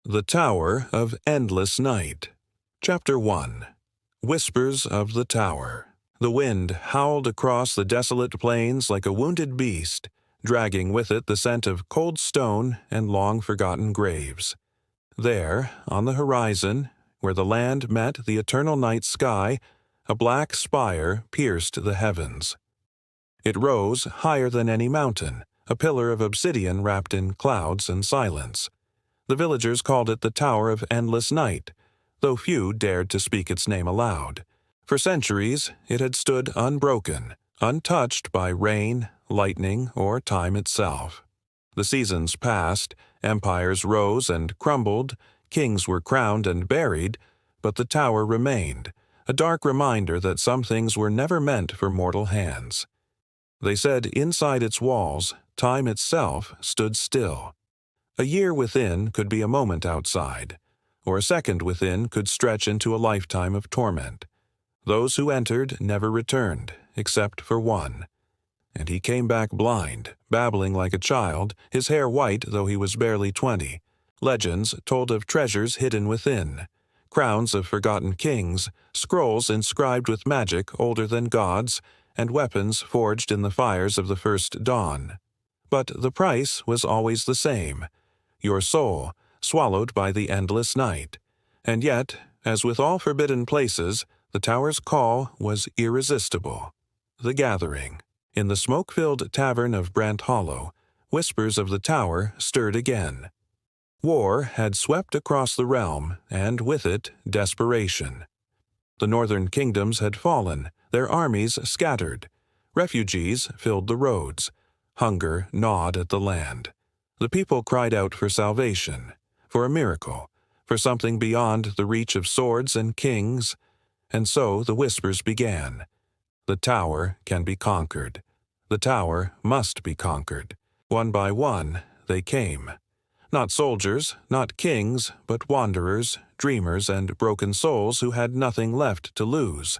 The Tower of Endless Night. Chapter 1. Whispers of the Tower. The wind howled across the desolate plains like a wounded beast, dragging with it the scent of cold stone and long-forgotten graves. There, on the horizon, where the land met the eternal night sky, a black spire pierced the heavens. It rose higher than any mountain, a pillar of obsidian wrapped in clouds and silence. The villagers called it the Tower of Endless Night, though few dared to speak its name aloud. For centuries it had stood unbroken, untouched by rain, lightning, or time itself. The seasons passed, empires rose and crumbled, kings were crowned and buried, but the tower remained, a dark reminder that some things were never meant for mortal hands. They said inside its walls, time itself stood still. A year within could be a moment outside, or a second within could stretch into a lifetime of torment. Those who entered never returned, except for one. And he came back blind, babbling like a child, his hair white though he was barely 20. Legends told of treasures hidden within, crowns of forgotten kings, scrolls inscribed with magic older than gods, and weapons forged in the fires of the first dawn. But the price was always the same: your soul, swallowed by the endless night. And yet, as with all forbidden places, the tower's call was irresistible. The gathering. In the smoke-filled tavern of Brant Hollow, whispers of the tower stirred again. War had swept across the realm, and with it, desperation. The northern kingdoms had fallen, their armies scattered. Refugees filled the roads. Hunger gnawed at the land. The people cried out for salvation, for a miracle, for something beyond the reach of swords and kings. And so the whispers began. The tower can be conquered. The tower must be conquered. One by one, they came. Not soldiers, not kings, but wanderers, dreamers, and broken souls who had nothing left to lose.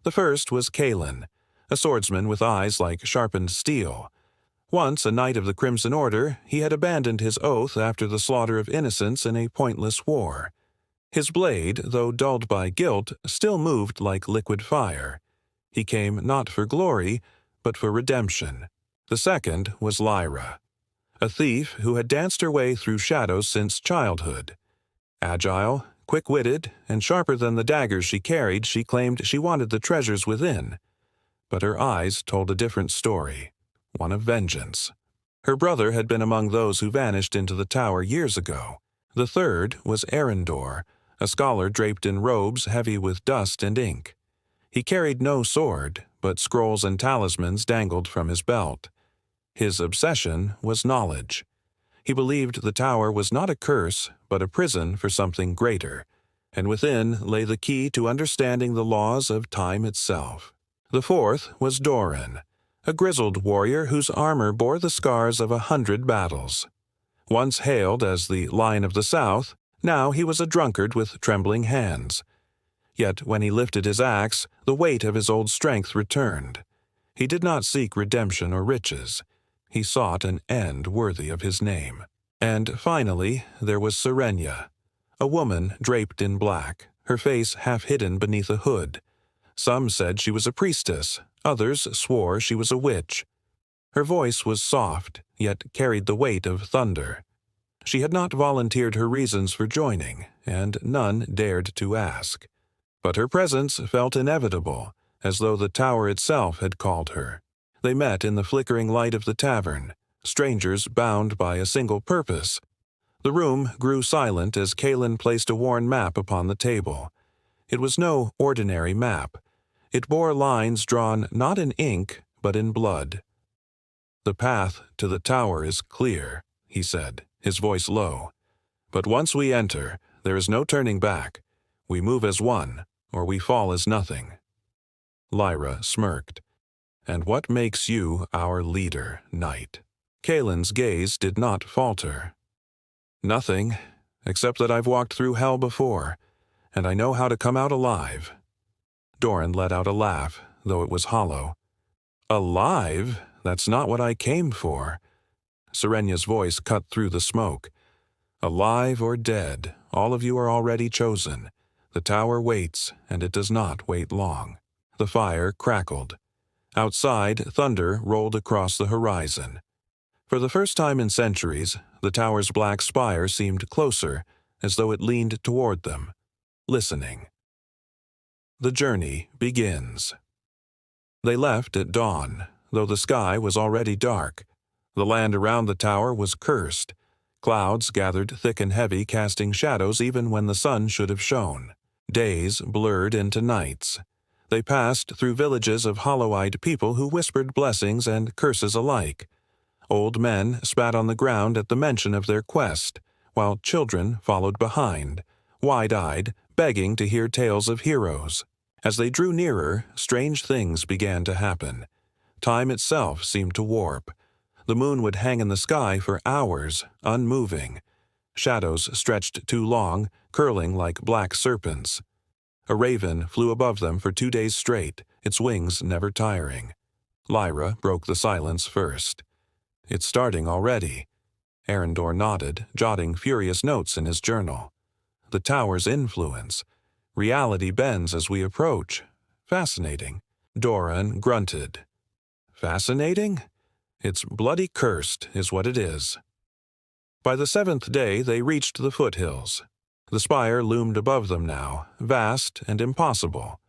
The first was Kalen, a swordsman with eyes like sharpened steel. Once a knight of the Crimson Order, he had abandoned his oath after the slaughter of innocents in a pointless war. His blade, though dulled by guilt, still moved like liquid fire. He came not for glory, but for redemption. The second was Lyra, a thief who had danced her way through shadows since childhood. Agile, quick-witted, and sharper than the daggers she carried, she claimed she wanted the treasures within. But her eyes told a different story, one of vengeance. Her brother had been among those who vanished into the tower years ago. The third was Arendor, a scholar draped in robes heavy with dust and ink. He carried no sword, but scrolls and talismans dangled from his belt. His obsession was knowledge. He believed the tower was not a curse, but a prison for something greater, and within lay the key to understanding the laws of time itself. The fourth was Doran, a grizzled warrior whose armor bore the scars of 100 battles. Once hailed as the Lion of the South, now he was a drunkard with trembling hands. Yet when he lifted his axe, the weight of his old strength returned. He did not seek redemption or riches. He sought an end worthy of his name. And finally, there was Serenia, a woman draped in black, her face half hidden beneath a hood. Some said she was a priestess, others swore she was a witch. Her voice was soft, yet carried the weight of thunder. She had not volunteered her reasons for joining, and none dared to ask. But her presence felt inevitable, as though the tower itself had called her. They met in the flickering light of the tavern, strangers bound by a single purpose. The room grew silent as Kalen placed a worn map upon the table. It was no ordinary map. It bore lines drawn not in ink, but in blood. "The path to the tower is clear," he said, his voice low. "But once we enter, there is no turning back. We move as one, or we fall as nothing." Lyra smirked. "And what makes you our leader, knight?" Kalen's gaze did not falter. "Nothing, except that I've walked through hell before, and I know how to come out alive." Doran let out a laugh, though it was hollow. "Alive? That's not what I came for." Serenia's voice cut through the smoke. Alive or dead, all of you are already chosen. The tower waits, and it does not wait long. The fire crackled. Outside, thunder rolled across the horizon. For the first time in centuries, the tower's black spire seemed closer, as though it leaned toward them, listening. The journey begins. They left at dawn, though the sky was already dark. The land around the tower was cursed. Clouds gathered thick and heavy, casting shadows even when the sun should have shone. Days blurred into nights. They passed through villages of hollow-eyed people who whispered blessings and curses alike. Old men spat on the ground at the mention of their quest, while children followed behind, wide-eyed, begging to hear tales of heroes. As they drew nearer, strange things began to happen. Time itself seemed to warp. The moon would hang in the sky for hours, unmoving. Shadows stretched too long, curling like black serpents. A raven flew above them for 2 days straight, its wings never tiring. Lyra broke the silence first. "It's starting already." Arendor nodded, jotting furious notes in his journal. "The tower's influence. Reality bends as we approach. Fascinating." Doran grunted. "Fascinating? It's bloody cursed, is what it is." By the 7th day, they reached the foothills. The spire loomed above them now, vast and impossible.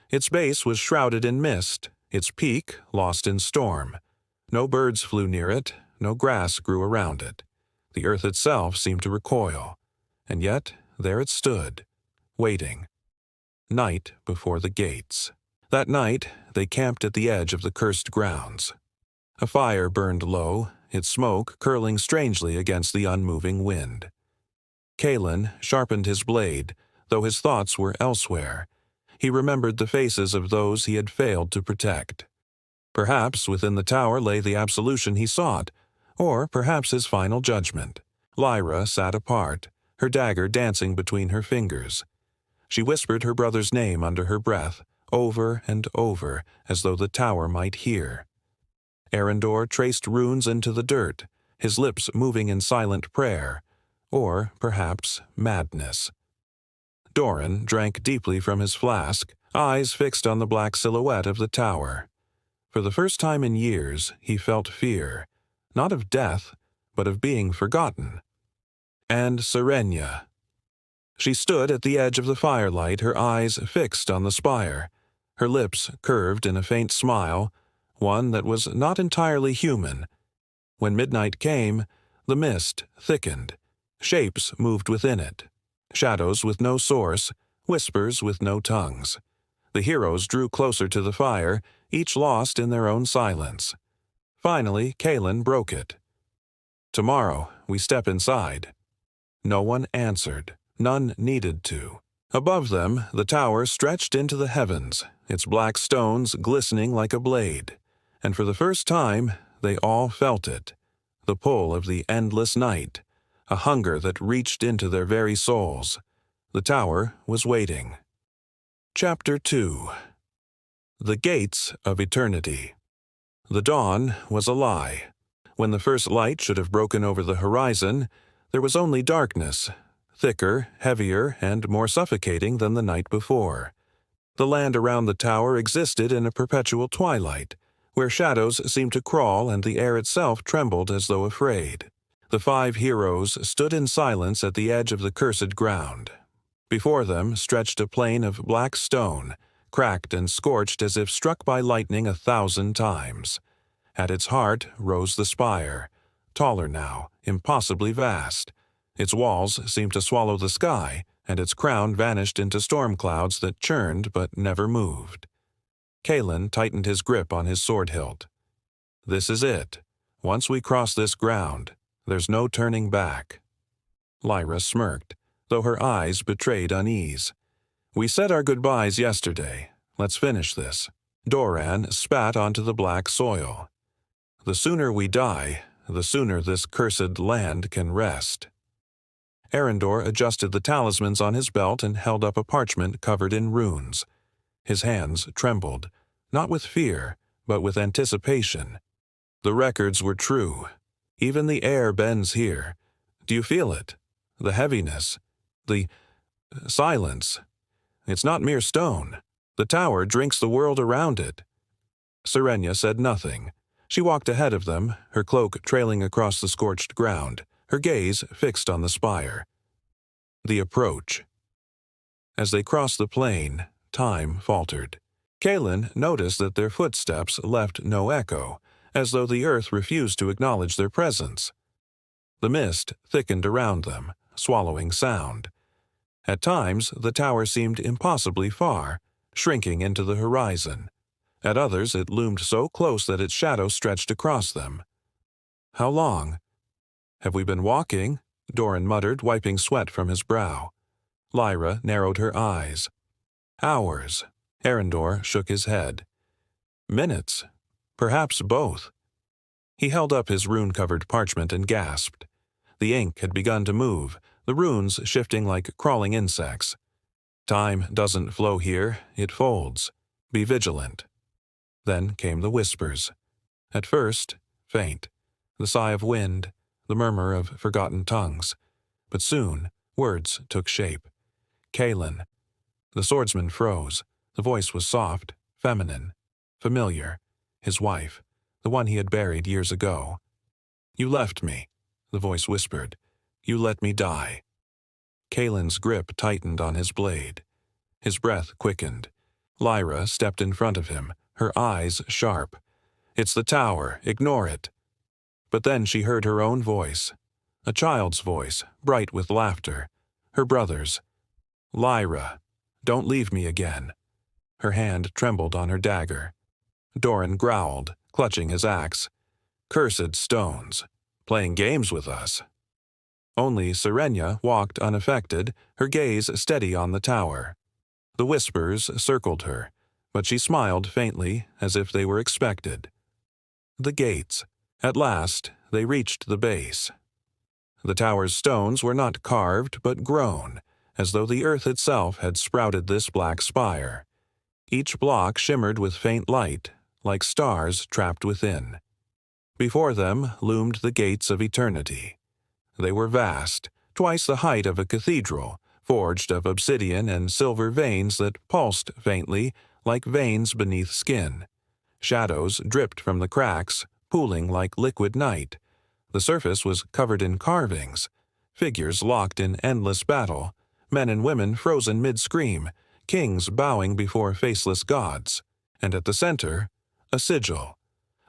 Its base was shrouded in mist, its peak lost in storm. No birds flew near it, no grass grew around it. The earth itself seemed to recoil. And yet, there it stood, waiting. Night before the gates. That night, they camped at the edge of the cursed grounds. A fire burned low, its smoke curling strangely against the unmoving wind. Kalen sharpened his blade, though his thoughts were elsewhere. He remembered the faces of those he had failed to protect. Perhaps within the tower lay the absolution he sought, or perhaps his final judgment. Lyra sat apart, her dagger dancing between her fingers. She whispered her brother's name under her breath, over and over, as though the tower might hear. Arendor traced runes into the dirt, his lips moving in silent prayer, or perhaps madness. Doran drank deeply from his flask, eyes fixed on the black silhouette of the tower. For the first time in years, he felt fear, not of death, but of being forgotten. And Serenia. She stood at the edge of the firelight, her eyes fixed on the spire, her lips curved in a faint smile, one that was not entirely human. When midnight came, the mist thickened. Shapes moved within it. Shadows with no source, whispers with no tongues. The heroes drew closer to the fire, each lost in their own silence. Finally, Kalen broke it. "Tomorrow, we step inside." No one answered. None needed to. Above them, the tower stretched into the heavens, its black stones glistening like a blade. And for the first time, they all felt it. The pull of the endless night, a hunger that reached into their very souls. The tower was waiting. Chapter 2. The Gates of Eternity. The dawn was a lie. When the first light should have broken over the horizon, there was only darkness, thicker, heavier, and more suffocating than the night before. The land around the tower existed in a perpetual twilight, where shadows seemed to crawl and the air itself trembled as though afraid. The 5 heroes stood in silence at the edge of the cursed ground. Before them stretched a plain of black stone, cracked and scorched as if struck by lightning 1,000 times. At its heart rose the spire, taller now, impossibly vast. Its walls seemed to swallow the sky, and its crown vanished into storm clouds that churned but never moved. Kalen tightened his grip on his sword hilt. "This is it. Once we cross this ground, there's no turning back." Lyra smirked, though her eyes betrayed unease. "We said our goodbyes yesterday. Let's finish this." Doran spat onto the black soil. "The sooner we die, the sooner this cursed land can rest." Arendor adjusted the talismans on his belt and held up a parchment covered in runes. His hands trembled, not with fear, but with anticipation. The records were true. Even the air bends here. Do you feel it? The heaviness. The silence. It's not mere stone. The tower drinks the world around it. Serenia said nothing. She walked ahead of them, her cloak trailing across the scorched ground, her gaze fixed on the spire. The approach. As they crossed the plain, time faltered. Kaelin noticed that their footsteps left no echo, as though the earth refused to acknowledge their presence. The mist thickened around them, swallowing sound. At times, the tower seemed impossibly far, shrinking into the horizon. At others, it loomed so close that its shadow stretched across them. "How long?" "Have we been walking?" Doran muttered, wiping sweat from his brow. Lyra narrowed her eyes. "Hours." Arendor shook his head. "Minutes. Perhaps both." He held up his rune-covered parchment and gasped. The ink had begun to move, the runes shifting like crawling insects. "Time doesn't flow here, it folds. Be vigilant." Then came the whispers. At first, faint, the sigh of wind, the murmur of forgotten tongues. But soon, words took shape. Kaelin. The swordsman froze. The voice was soft, feminine, familiar. His wife, the one he had buried years ago. "You left me," the voice whispered. "You let me die." Kaelin's grip tightened on his blade. His breath quickened. Lyra stepped in front of him, her eyes sharp. "It's the tower, ignore it." But then she heard her own voice. A child's voice, bright with laughter. Her brother's. "Lyra, don't leave me again." Her hand trembled on her dagger. Doran growled, clutching his axe. "Cursed stones, playing games with us." Only Serenia walked unaffected, her gaze steady on the tower. The whispers circled her, but she smiled faintly, as if they were expected. The gates. At last, they reached the base. The tower's stones were not carved, but grown, as though the earth itself had sprouted this black spire. Each block shimmered with faint light, like stars trapped within. Before them loomed the gates of eternity. They were vast, twice the height of a cathedral, forged of obsidian and silver veins that pulsed faintly, like veins beneath skin. Shadows dripped from the cracks, pooling like liquid night. The surface was covered in carvings, figures locked in endless battle, men and women frozen mid-scream, kings bowing before faceless gods. And at the center, a sigil.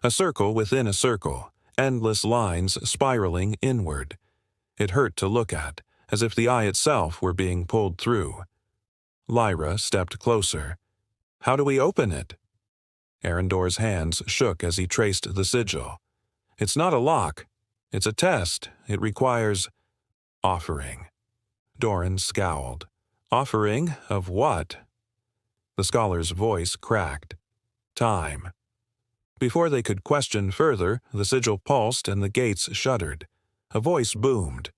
A circle within a circle, endless lines spiraling inward. It hurt to look at, as if the eye itself were being pulled through. Lyra stepped closer. "How do we open it?" Arendor's hands shook as he traced the sigil. "It's not a lock. It's a test. It requires offering." Doran scowled. "Offering of what?" The scholar's voice cracked. "Time." Before they could question further, the sigil pulsed and the gates shuddered. A voice boomed.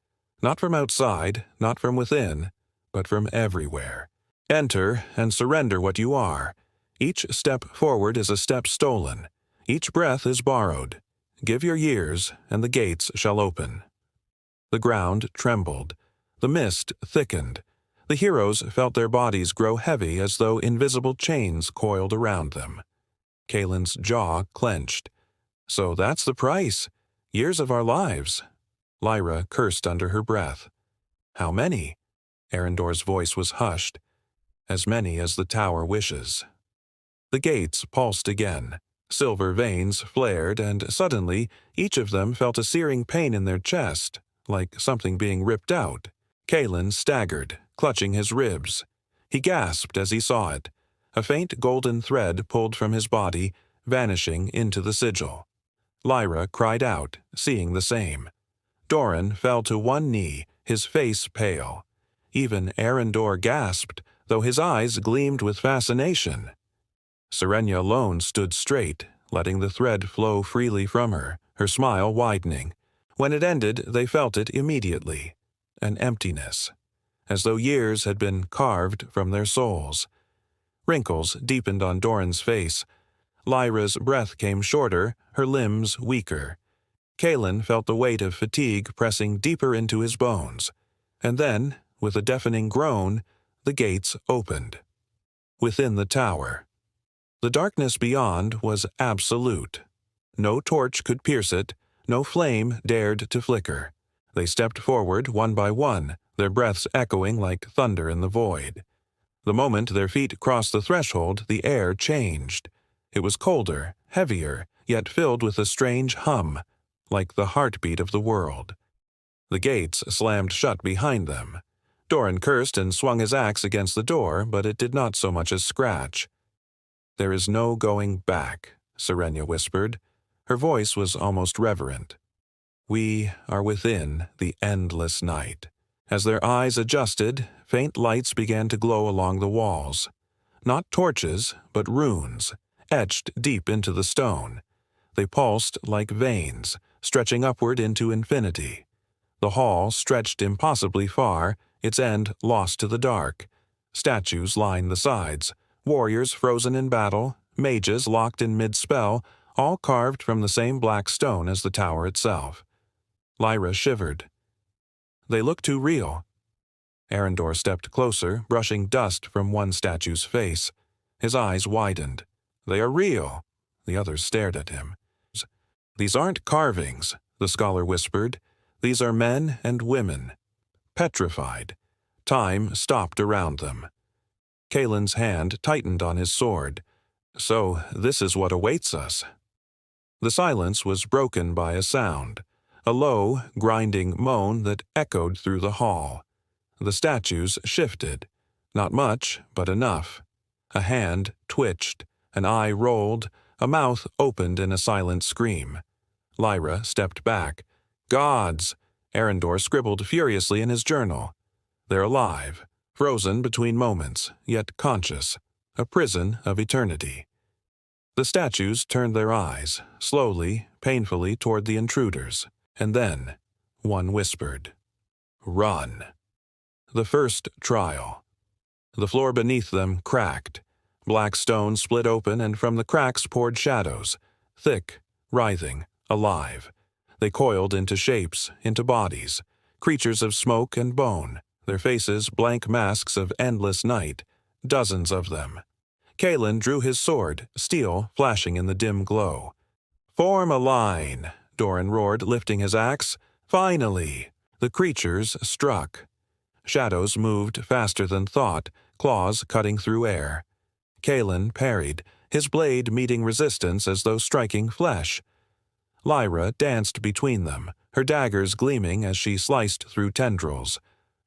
Not from outside, not from within, but from everywhere. "Enter and surrender what you are. Each step forward is a step stolen. Each breath is borrowed. Give your years, and the gates shall open." The ground trembled. The mist thickened. The heroes felt their bodies grow heavy as though invisible chains coiled around them. Kaelin's jaw clenched. "So that's the price. Years of our lives." Lyra cursed under her breath. "How many?" Arendor's voice was hushed. "As many as the tower wishes." The gates pulsed again. Silver veins flared, and suddenly each of them felt a searing pain in their chest, like something being ripped out. Kaelin staggered, clutching his ribs. He gasped as he saw it. A faint golden thread pulled from his body, vanishing into the sigil. Lyra cried out, seeing the same. Doran fell to one knee, his face pale. Even Arendor gasped, though his eyes gleamed with fascination. Serenia alone stood straight, letting the thread flow freely from her, her smile widening. When it ended, they felt it immediately. An emptiness, as though years had been carved from their souls. Wrinkles deepened on Doran's face. Lyra's breath came shorter, her limbs weaker. Kaelin felt the weight of fatigue pressing deeper into his bones. And then, with a deafening groan, the gates opened. Within the tower, the darkness beyond was absolute. No torch could pierce it, no flame dared to flicker. They stepped forward one by one, their breaths echoing like thunder in the void. The moment their feet crossed the threshold, the air changed. It was colder, heavier, yet filled with a strange hum, like the heartbeat of the world. The gates slammed shut behind them. Doran cursed and swung his axe against the door, but it did not so much as scratch. "There is no going back," Serenia whispered. Her voice was almost reverent. "We are within the endless night." As their eyes adjusted, faint lights began to glow along the walls. Not torches, but runes, etched deep into the stone. They pulsed like veins, stretching upward into infinity. The hall stretched impossibly far, its end lost to the dark. Statues lined the sides, warriors frozen in battle, mages locked in mid-spell, all carved from the same black stone as the tower itself. Lyra shivered. They looked too real. Arendor stepped closer, brushing dust from one statue's face. His eyes widened. "They are real." The others stared at him. "These aren't carvings," the scholar whispered. "These are men and women, petrified." Time stopped around them. Kaelin's hand tightened on his sword. "So this is what awaits us." The silence was broken by a sound, a low, grinding moan that echoed through the hall. The statues shifted. Not much, but enough. A hand twitched, an eye rolled, a mouth opened in a silent scream. Lyra stepped back. "Gods!" Arendor scribbled furiously in his journal. "They're alive, frozen between moments, yet conscious. A prison of eternity." The statues turned their eyes, slowly, painfully, toward the intruders. And then, one whispered, "Run." The first trial. The floor beneath them cracked. Black stone split open, and from the cracks poured shadows, thick, writhing, alive. They coiled into shapes, into bodies, creatures of smoke and bone, their faces blank masks of endless night, dozens of them. Kaelin drew his sword, steel flashing in the dim glow. "Form a line," Doran roared, lifting his axe. "Finally!" The creatures struck. Shadows moved faster than thought, claws cutting through air. Kaelin parried, his blade meeting resistance as though striking flesh. Lyra danced between them, her daggers gleaming as she sliced through tendrils.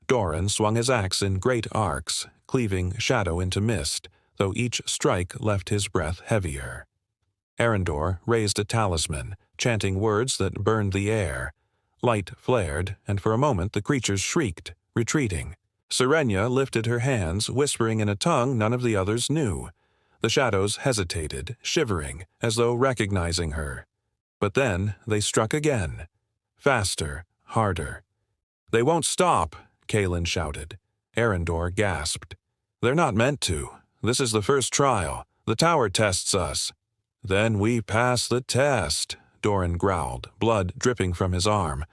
Doran swung his axe in great arcs, cleaving shadow into mist, though each strike left his breath heavier. Arendor raised a talisman, chanting words that burned the air. Light flared, and for a moment the creatures shrieked, retreating. Serenia lifted her hands, whispering in a tongue none of the others knew. The shadows hesitated, shivering, as though recognizing her. But then they struck again. Faster, harder. "They won't stop," Kaelin shouted. Arendor gasped. "They're not meant to. This is the first trial. The tower tests us." "Then we pass the test," Doran growled, blood dripping from his arm.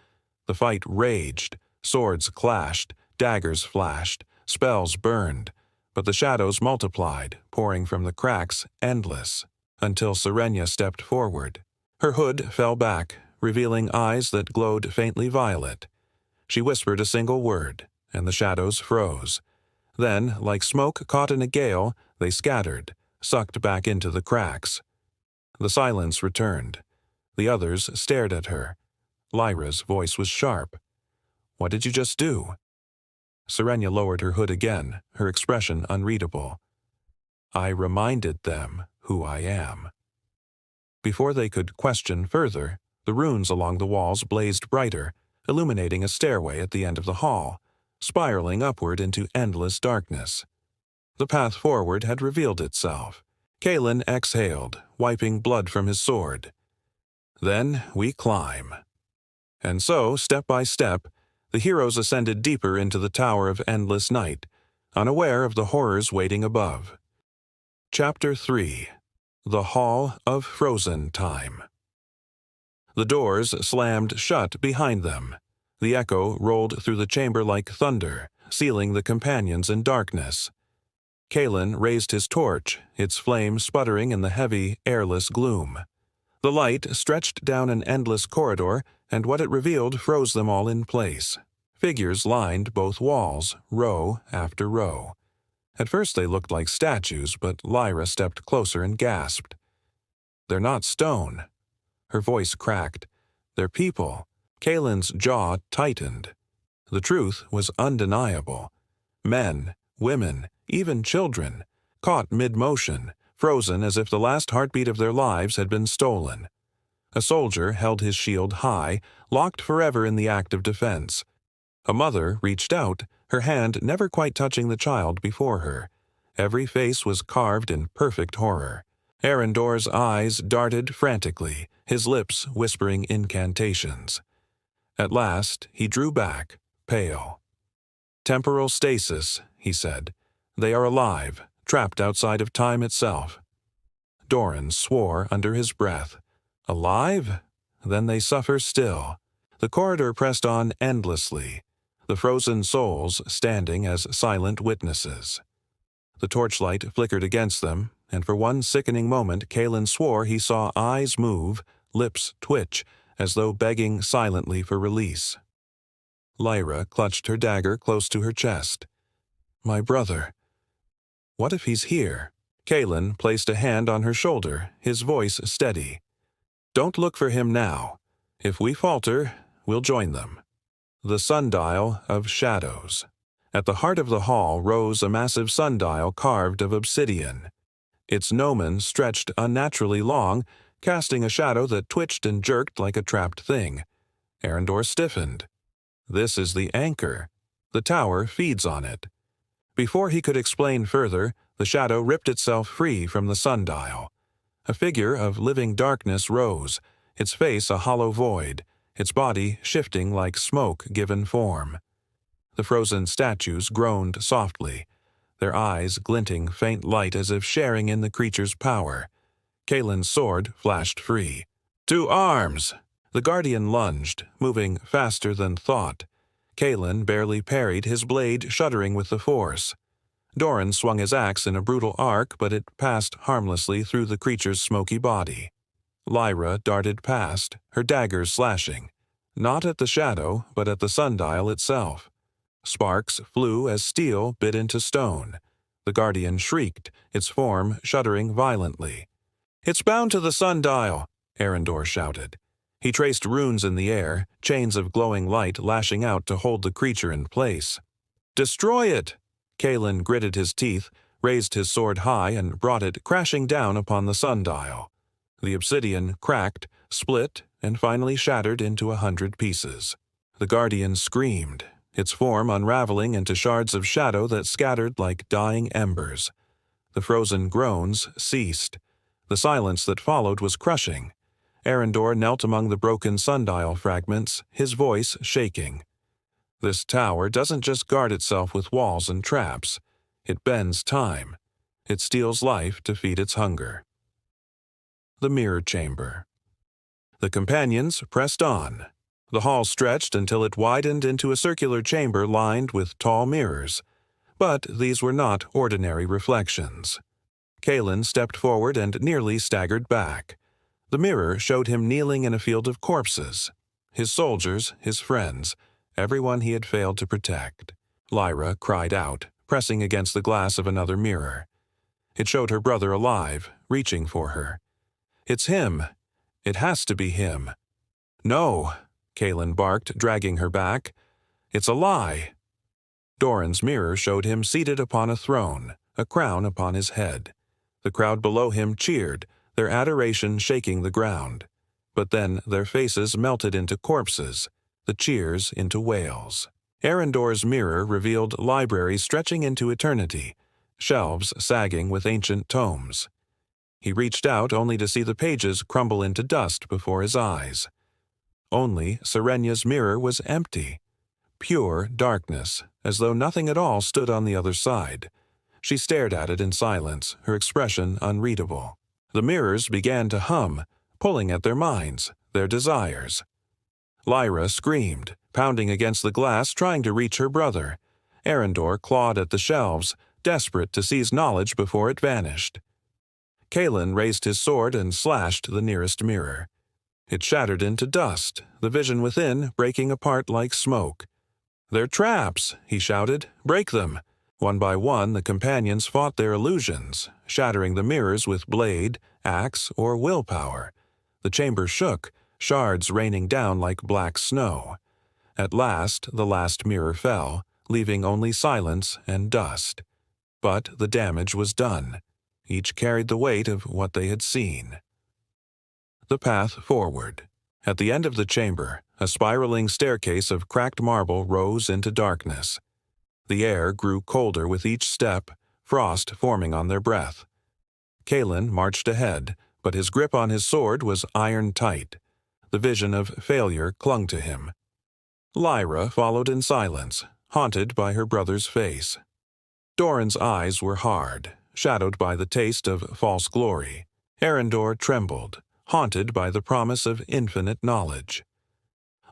The fight raged. Swords clashed, daggers flashed, spells burned. But the shadows multiplied, pouring from the cracks, endless, until Serenia stepped forward. Her hood fell back, revealing eyes that glowed faintly violet. She whispered a single word, and the shadows froze. Then, like smoke caught in a gale, they scattered, sucked back into the cracks. The silence returned. The others stared at her. Lyra's voice was sharp. "What did you just do?" Serenia lowered her hood again, her expression unreadable. "I reminded them who I am." Before they could question further, the runes along the walls blazed brighter, illuminating a stairway at the end of the hall, spiraling upward into endless darkness. The path forward had revealed itself. Kaelin exhaled, wiping blood from his sword. "Then we climb." And so, step by step, the heroes ascended deeper into the Tower of Endless Night, unaware of the horrors waiting above. Chapter 3. The Hall of Frozen Time. The doors slammed shut behind them. The echo rolled through the chamber like thunder, sealing the companions in darkness. Kalen raised his torch, its flame sputtering in the heavy, airless gloom. The light stretched down an endless corridor, and what it revealed froze them all in place. Figures lined both walls, row after row. At first they looked like statues, but Lyra stepped closer and gasped. "They're not stone." Her voice cracked. "They're people." Kalen's jaw tightened. The truth was undeniable. Men, women, even children, caught mid-motion, frozen as if the last heartbeat of their lives had been stolen. A soldier held his shield high, locked forever in the act of defense. A mother reached out, her hand never quite touching the child before her. Every face was carved in perfect horror. Arendor's eyes darted frantically, his lips whispering incantations. At last, he drew back, pale. "Temporal stasis," he said. "They are alive, trapped outside of time itself." Doran swore under his breath. "Alive? Then they suffer still." The corridor pressed on endlessly, the frozen souls standing as silent witnesses. The torchlight flickered against them, and for one sickening moment Kalen swore he saw eyes move, lips twitch, as though begging silently for release. Lyra clutched her dagger close to her chest. "My brother. What if he's here?" Kalen placed a hand on her shoulder, his voice steady. "Don't look for him now. If we falter, we'll join them." The sundial of shadows. At the heart of the hall rose a massive sundial carved of obsidian. Its gnomon stretched unnaturally long, casting a shadow that twitched and jerked like a trapped thing. Arendor stiffened. This is the anchor. The tower feeds on it. Before he could explain further, the shadow ripped itself free from the sundial. A figure of living darkness rose, its face a hollow void, its body shifting like smoke given form. The frozen statues groaned softly, their eyes glinting faint light as if sharing in the creature's power. Kalen's sword flashed free. "To arms!" The guardian lunged, moving faster than thought. Kalen barely parried, his blade shuddering with the force. Doran swung his axe in a brutal arc, but it passed harmlessly through the creature's smoky body. Lyra darted past, her dagger slashing, not at the shadow, but at the sundial itself. Sparks flew as steel bit into stone. The guardian shrieked, its form shuddering violently. "It's bound to the sundial!" Arendor shouted. He traced runes in the air, chains of glowing light lashing out to hold the creature in place. "Destroy it!" Kalen gritted his teeth, raised his sword high, and brought it crashing down upon the sundial. The obsidian cracked, split, and finally shattered into 100 pieces. The guardian screamed, its form unraveling into shards of shadow that scattered like dying embers. The frozen groans ceased. The silence that followed was crushing. Arendor knelt among the broken sundial fragments, his voice shaking. "This tower doesn't just guard itself with walls and traps. It bends time. It steals life to feed its hunger." The mirror chamber. The companions pressed on. The hall stretched until it widened into a circular chamber lined with tall mirrors. But these were not ordinary reflections. Kalen stepped forward and nearly staggered back. The mirror showed him kneeling in a field of corpses. His soldiers, his friends, everyone he had failed to protect. Lyra cried out, pressing against the glass of another mirror. It showed her brother alive, reaching for her. "It's him. It has to be him." "No," Kalen barked, dragging her back. "It's a lie." Doran's mirror showed him seated upon a throne, a crown upon his head. The crowd below him cheered, their adoration shaking the ground. But then their faces melted into corpses, the cheers into wails. Arendor's mirror revealed libraries stretching into eternity, shelves sagging with ancient tomes. He reached out only to see the pages crumble into dust before his eyes. Only Serenya's mirror was empty. Pure darkness, as though nothing at all stood on the other side. She stared at it in silence, her expression unreadable. The mirrors began to hum, pulling at their minds, their desires. Lyra screamed, pounding against the glass trying to reach her brother. Arendor clawed at the shelves, desperate to seize knowledge before it vanished. Kalen raised his sword and slashed the nearest mirror. It shattered into dust, the vision within breaking apart like smoke. "They're traps," he shouted. "Break them." One by one, the companions fought their illusions, shattering the mirrors with blade, axe, or willpower. The chamber shook, shards raining down like black snow. At last, the last mirror fell, leaving only silence and dust. But the damage was done. Each carried the weight of what they had seen. The path forward. At the end of the chamber, a spiraling staircase of cracked marble rose into darkness. The air grew colder with each step, frost forming on their breath. Kalen marched ahead, but his grip on his sword was iron tight. The vision of failure clung to him. Lyra followed in silence, haunted by her brother's face. Doran's eyes were hard, shadowed by the taste of false glory. Arendor trembled, haunted by the promise of infinite knowledge.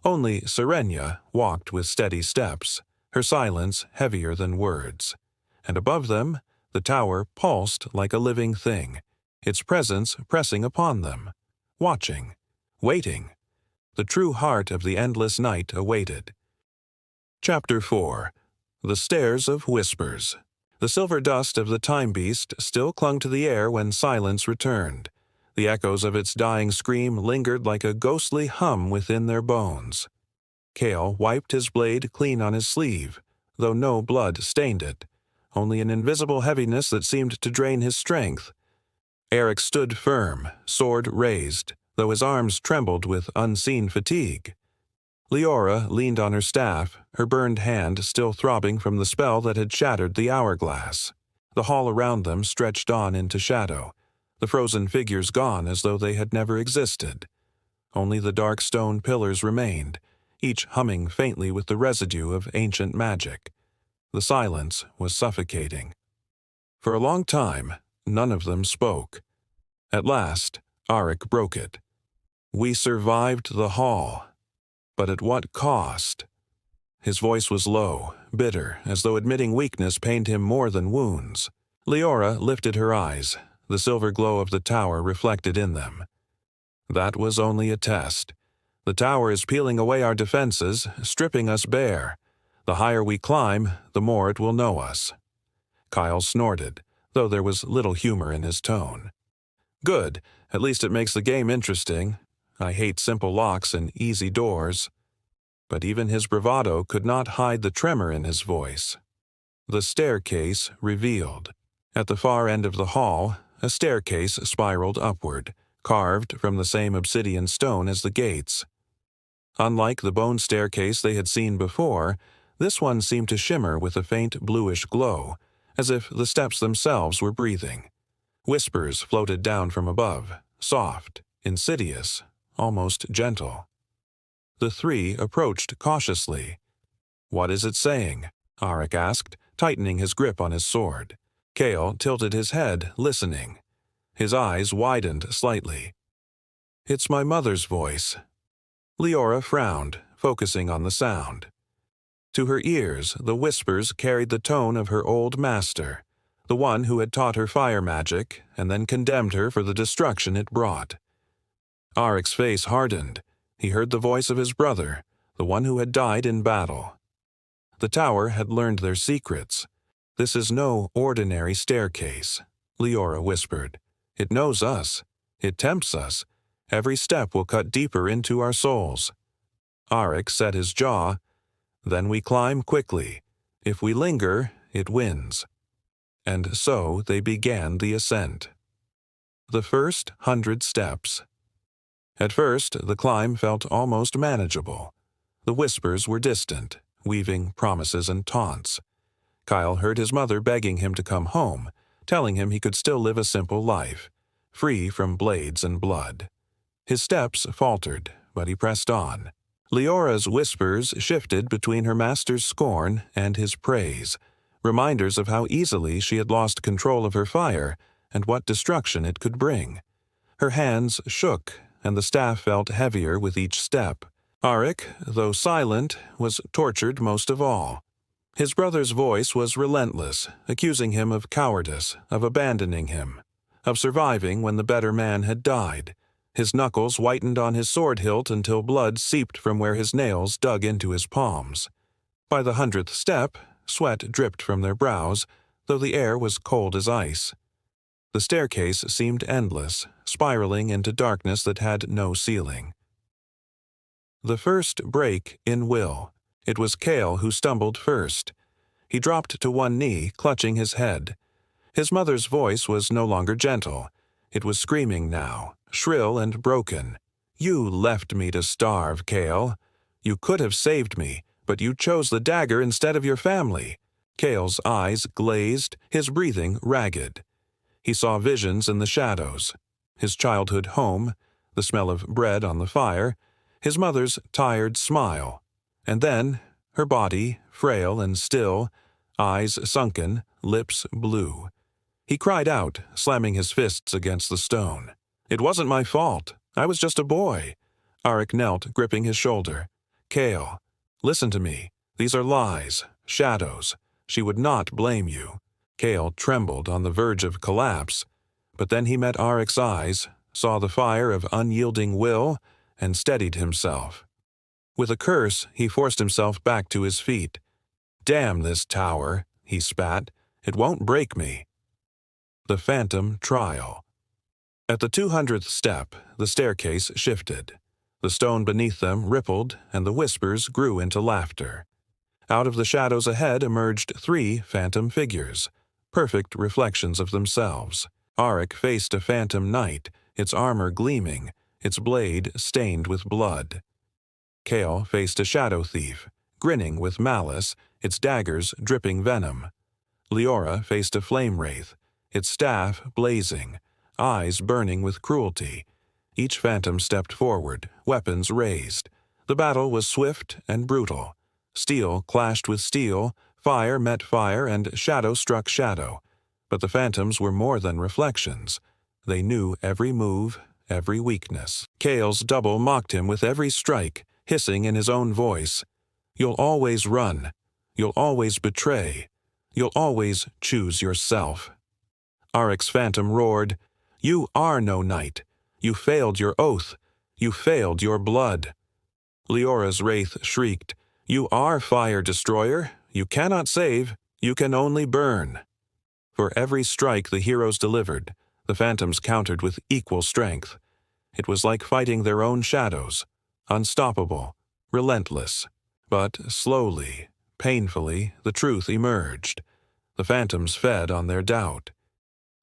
Only Serenia walked with steady steps, her silence heavier than words. And above them, the tower pulsed like a living thing, its presence pressing upon them, watching, waiting. The true heart of the endless night awaited. Chapter 4. The Stairs of Whispers. The silver dust of the time beast still clung to the air when silence returned. The echoes of its dying scream lingered like a ghostly hum within their bones. Kale wiped his blade clean on his sleeve, though no blood stained it, only an invisible heaviness that seemed to drain his strength. Eric stood firm, sword raised, though his arms trembled with unseen fatigue. Leora leaned on her staff, her burned hand still throbbing from the spell that had shattered the hourglass. The hall around them stretched on into shadow, the frozen figures gone as though they had never existed. Only the dark stone pillars remained, each humming faintly with the residue of ancient magic. The silence was suffocating. For a long time, none of them spoke. At last, Arik broke it. "We survived the hall. But at what cost?" His voice was low, bitter, as though admitting weakness pained him more than wounds. Leora lifted her eyes, the silver glow of the tower reflected in them. "That was only a test. The tower is peeling away our defenses, stripping us bare. The higher we climb, the more it will know us." Kyle snorted, though there was little humor in his tone. "Good, at least it makes the game interesting. I hate simple locks and easy doors." But even his bravado could not hide the tremor in his voice. The staircase revealed. At the far end of the hall, a staircase spiraled upward, carved from the same obsidian stone as the gates. Unlike the bone staircase they had seen before, this one seemed to shimmer with a faint bluish glow, as if the steps themselves were breathing. Whispers floated down from above, soft, insidious, almost gentle. The three approached cautiously. "What is it saying?" Arik asked, tightening his grip on his sword. Kale tilted his head, listening. His eyes widened slightly. "It's my mother's voice." Leora frowned, focusing on the sound. To her ears, the whispers carried the tone of her old master, the one who had taught her fire magic and then condemned her for the destruction it brought. Arik's face hardened. He heard the voice of his brother, the one who had died in battle. The tower had learned their secrets. "This is no ordinary staircase," Leora whispered. "It knows us. It tempts us. Every step will cut deeper into our souls." Arik set his jaw. "Then we climb quickly. If we linger, it wins." And so they began the ascent. The first 100 steps. At first, the climb felt almost manageable. The whispers were distant, weaving promises and taunts. Kyle heard his mother begging him to come home, telling him he could still live a simple life, free from blades and blood. His steps faltered, but he pressed on. Leora's whispers shifted between her master's scorn and his praise, reminders of how easily she had lost control of her fire and what destruction it could bring. Her hands shook, and the staff felt heavier with each step. Arik, though silent, was tortured most of all. His brother's voice was relentless, accusing him of cowardice, of abandoning him, of surviving when the better man had died. His knuckles whitened on his sword hilt until blood seeped from where his nails dug into his palms. By the 100th step, sweat dripped from their brows, though the air was cold as ice. The staircase seemed endless, spiraling into darkness that had no ceiling. The first break in will. It was Cale who stumbled first. He dropped to one knee, clutching his head. His mother's voice was no longer gentle. It was screaming now, shrill and broken. "You left me to starve, Cale. You could have saved me, but you chose the dagger instead of your family." Cale's eyes glazed, his breathing ragged. He saw visions in the shadows. His childhood home, the smell of bread on the fire, his mother's tired smile. And then, her body, frail and still, eyes sunken, lips blue. He cried out, slamming his fists against the stone. "It wasn't my fault. I was just a boy." Arik knelt, gripping his shoulder. "Cale, listen to me. These are lies, shadows. She would not blame you." Cale trembled on the verge of collapse, but then he met Arik's eyes, saw the fire of unyielding will, and steadied himself. With a curse, he forced himself back to his feet. "Damn this tower," he spat. "It won't break me." The Phantom Trial. At the 200th step, the staircase shifted. The stone beneath them rippled, and the whispers grew into laughter. Out of the shadows ahead emerged 3 phantom figures, perfect reflections of themselves. Arik faced a phantom knight, its armor gleaming, its blade stained with blood. Cale faced a shadow thief, grinning with malice, its daggers dripping venom. Leora faced a flame wraith, its staff blazing, eyes burning with cruelty. Each phantom stepped forward, weapons raised. The battle was swift and brutal. Steel clashed with steel, fire met fire, and shadow struck shadow. But the phantoms were more than reflections. They knew every move, every weakness. Cale's double mocked him with every strike, hissing in his own voice. "You'll always run. You'll always betray. You'll always choose yourself." Arik's phantom roared, "You are no knight. You failed your oath. You failed your blood." Leora's wraith shrieked, "You are fire destroyer. You cannot save. You can only burn." For every strike the heroes delivered, the phantoms countered with equal strength. It was like fighting their own shadows, unstoppable, relentless. But slowly, painfully, the truth emerged. The phantoms fed on their doubt.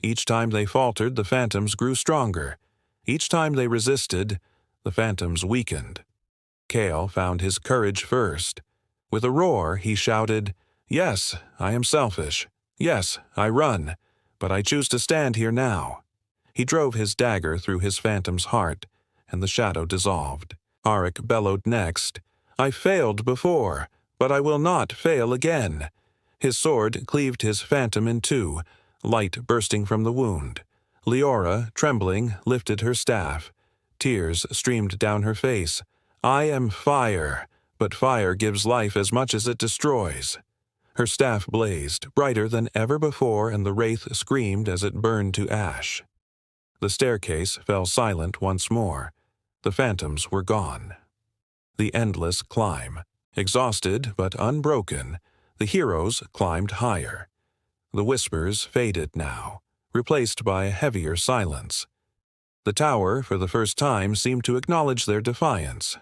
Each time they faltered, the phantoms grew stronger. Each time they resisted, the phantoms weakened. Cale found his courage first. With a roar, he shouted, "Yes, I am selfish. Yes, I run. But I choose to stand here now." He drove his dagger through his phantom's heart, and the shadow dissolved. Arik bellowed next, "I failed before, but I will not fail again." His sword cleaved his phantom in two, light bursting from the wound. Leora, trembling, lifted her staff. Tears streamed down her face. "I am fire, but fire gives life as much as it destroys." Her staff blazed, brighter than ever before, and the wraith screamed as it burned to ash. The staircase fell silent once more. The phantoms were gone. The endless climb. Exhausted but unbroken, the heroes climbed higher. The whispers faded now, replaced by a heavier silence. The tower, for the first time, seemed to acknowledge their defiance.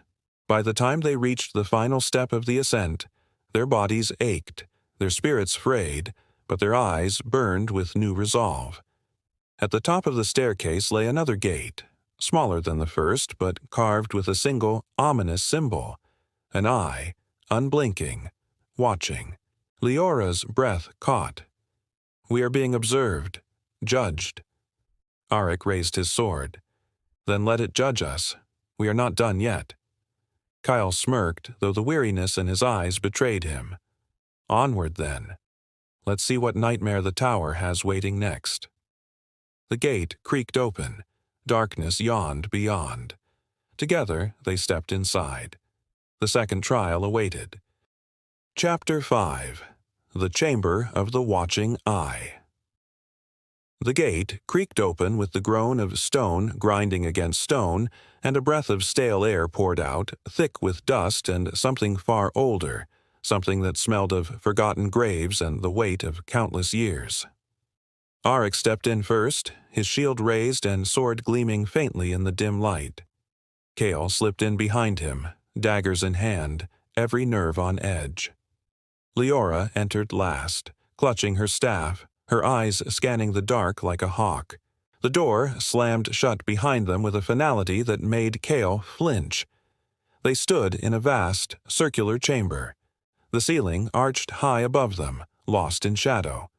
By the time they reached the final step of the ascent, their bodies ached, their spirits frayed, but their eyes burned with new resolve. At the top of the staircase lay another gate, smaller than the first, but carved with a single ominous symbol, an eye, unblinking, watching. Leora's breath caught. "We are being observed, judged." Arik raised his sword. "Then let it judge us. We are not done yet." Kyle smirked, though the weariness in his eyes betrayed him. "Onward, then. Let's see what nightmare the tower has waiting next." The gate creaked open. Darkness yawned beyond. Together, they stepped inside. The second trial awaited. Chapter 5. The Chamber of the Watching Eye. The gate creaked open with the groan of stone grinding against stone, and a breath of stale air poured out, thick with dust and something far older, something that smelled of forgotten graves and the weight of countless years. Arik stepped in first, his shield raised and sword gleaming faintly in the dim light. Kale slipped in behind him, daggers in hand, every nerve on edge. Leora entered last, clutching her staff, her eyes scanning the dark like a hawk. The door slammed shut behind them with a finality that made Kale flinch. They stood in a vast, circular chamber. The ceiling arched high above them, lost in shadow.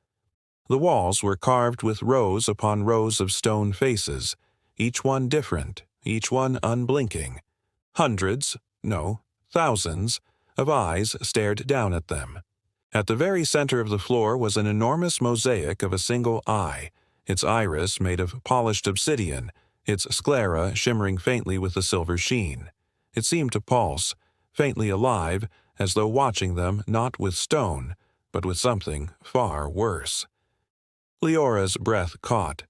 The walls were carved with rows upon rows of stone faces, each one different, each one unblinking. Hundreds, no, thousands, of eyes stared down at them. At the very center of the floor was an enormous mosaic of a single eye, its iris made of polished obsidian, its sclera shimmering faintly with a silver sheen. It seemed to pulse, faintly alive, as though watching them not with stone, but with something far worse. Leora's breath caught.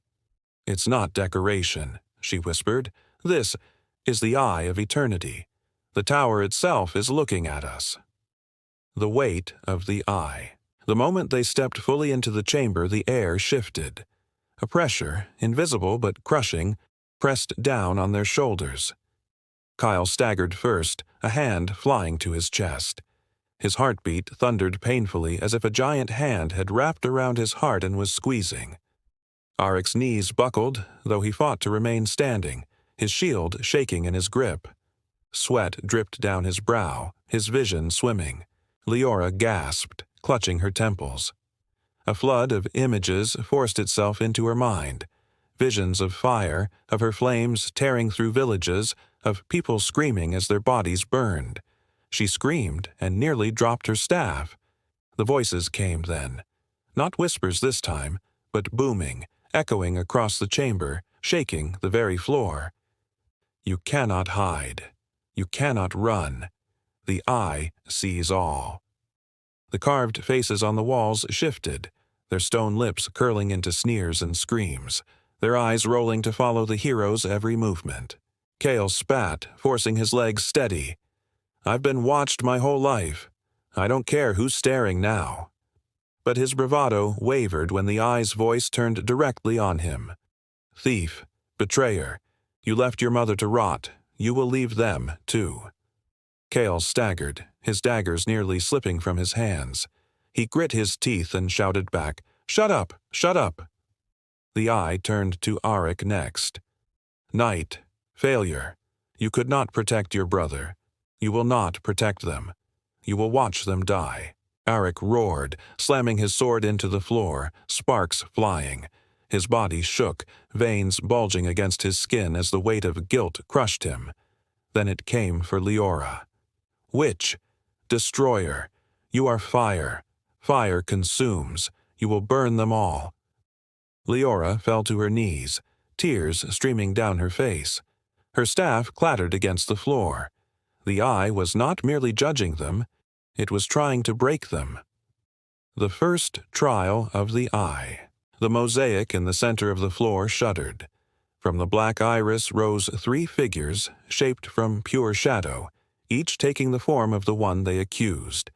"It's not decoration," she whispered. "This is the eye of eternity. The tower itself is looking at us." The weight of the eye. The moment they stepped fully into the chamber, the air shifted. A pressure, invisible but crushing, pressed down on their shoulders. Kyle staggered first, a hand flying to his chest. His heartbeat thundered painfully as if a giant hand had wrapped around his heart and was squeezing. Arik's knees buckled, though he fought to remain standing, his shield shaking in his grip. Sweat dripped down his brow, his vision swimming. Leora gasped, clutching her temples. A flood of images forced itself into her mind. Visions of fire, of her flames tearing through villages, of people screaming as their bodies burned. She screamed and nearly dropped her staff. The voices came then. Not whispers this time, but booming, echoing across the chamber, shaking the very floor. "You cannot hide. You cannot run. The eye sees all." The carved faces on the walls shifted, their stone lips curling into sneers and screams, their eyes rolling to follow the hero's every movement. Kale spat, forcing his legs steady. "I've been watched my whole life. I don't care who's staring now." But his bravado wavered when the eye's voice turned directly on him. "Thief, betrayer, you left your mother to rot. You will leave them, too." Kale staggered, his daggers nearly slipping from his hands. He grit his teeth and shouted back, "Shut up! Shut up!" The eye turned to Arik next. "Night. Failure. You could not protect your brother. You will not protect them. You will watch them die." Arik roared, slamming his sword into the floor, sparks flying. His body shook, veins bulging against his skin as the weight of guilt crushed him. Then it came for Leora. "Witch! Destroyer! You are fire. Fire consumes. You will burn them all." Leora fell to her knees, tears streaming down her face. Her staff clattered against the floor. The eye was not merely judging them, it was trying to break them. The first trial of the eye. The mosaic in the center of the floor shuddered. From the black iris rose 3 figures, shaped from pure shadow, each taking the form of the one they accused.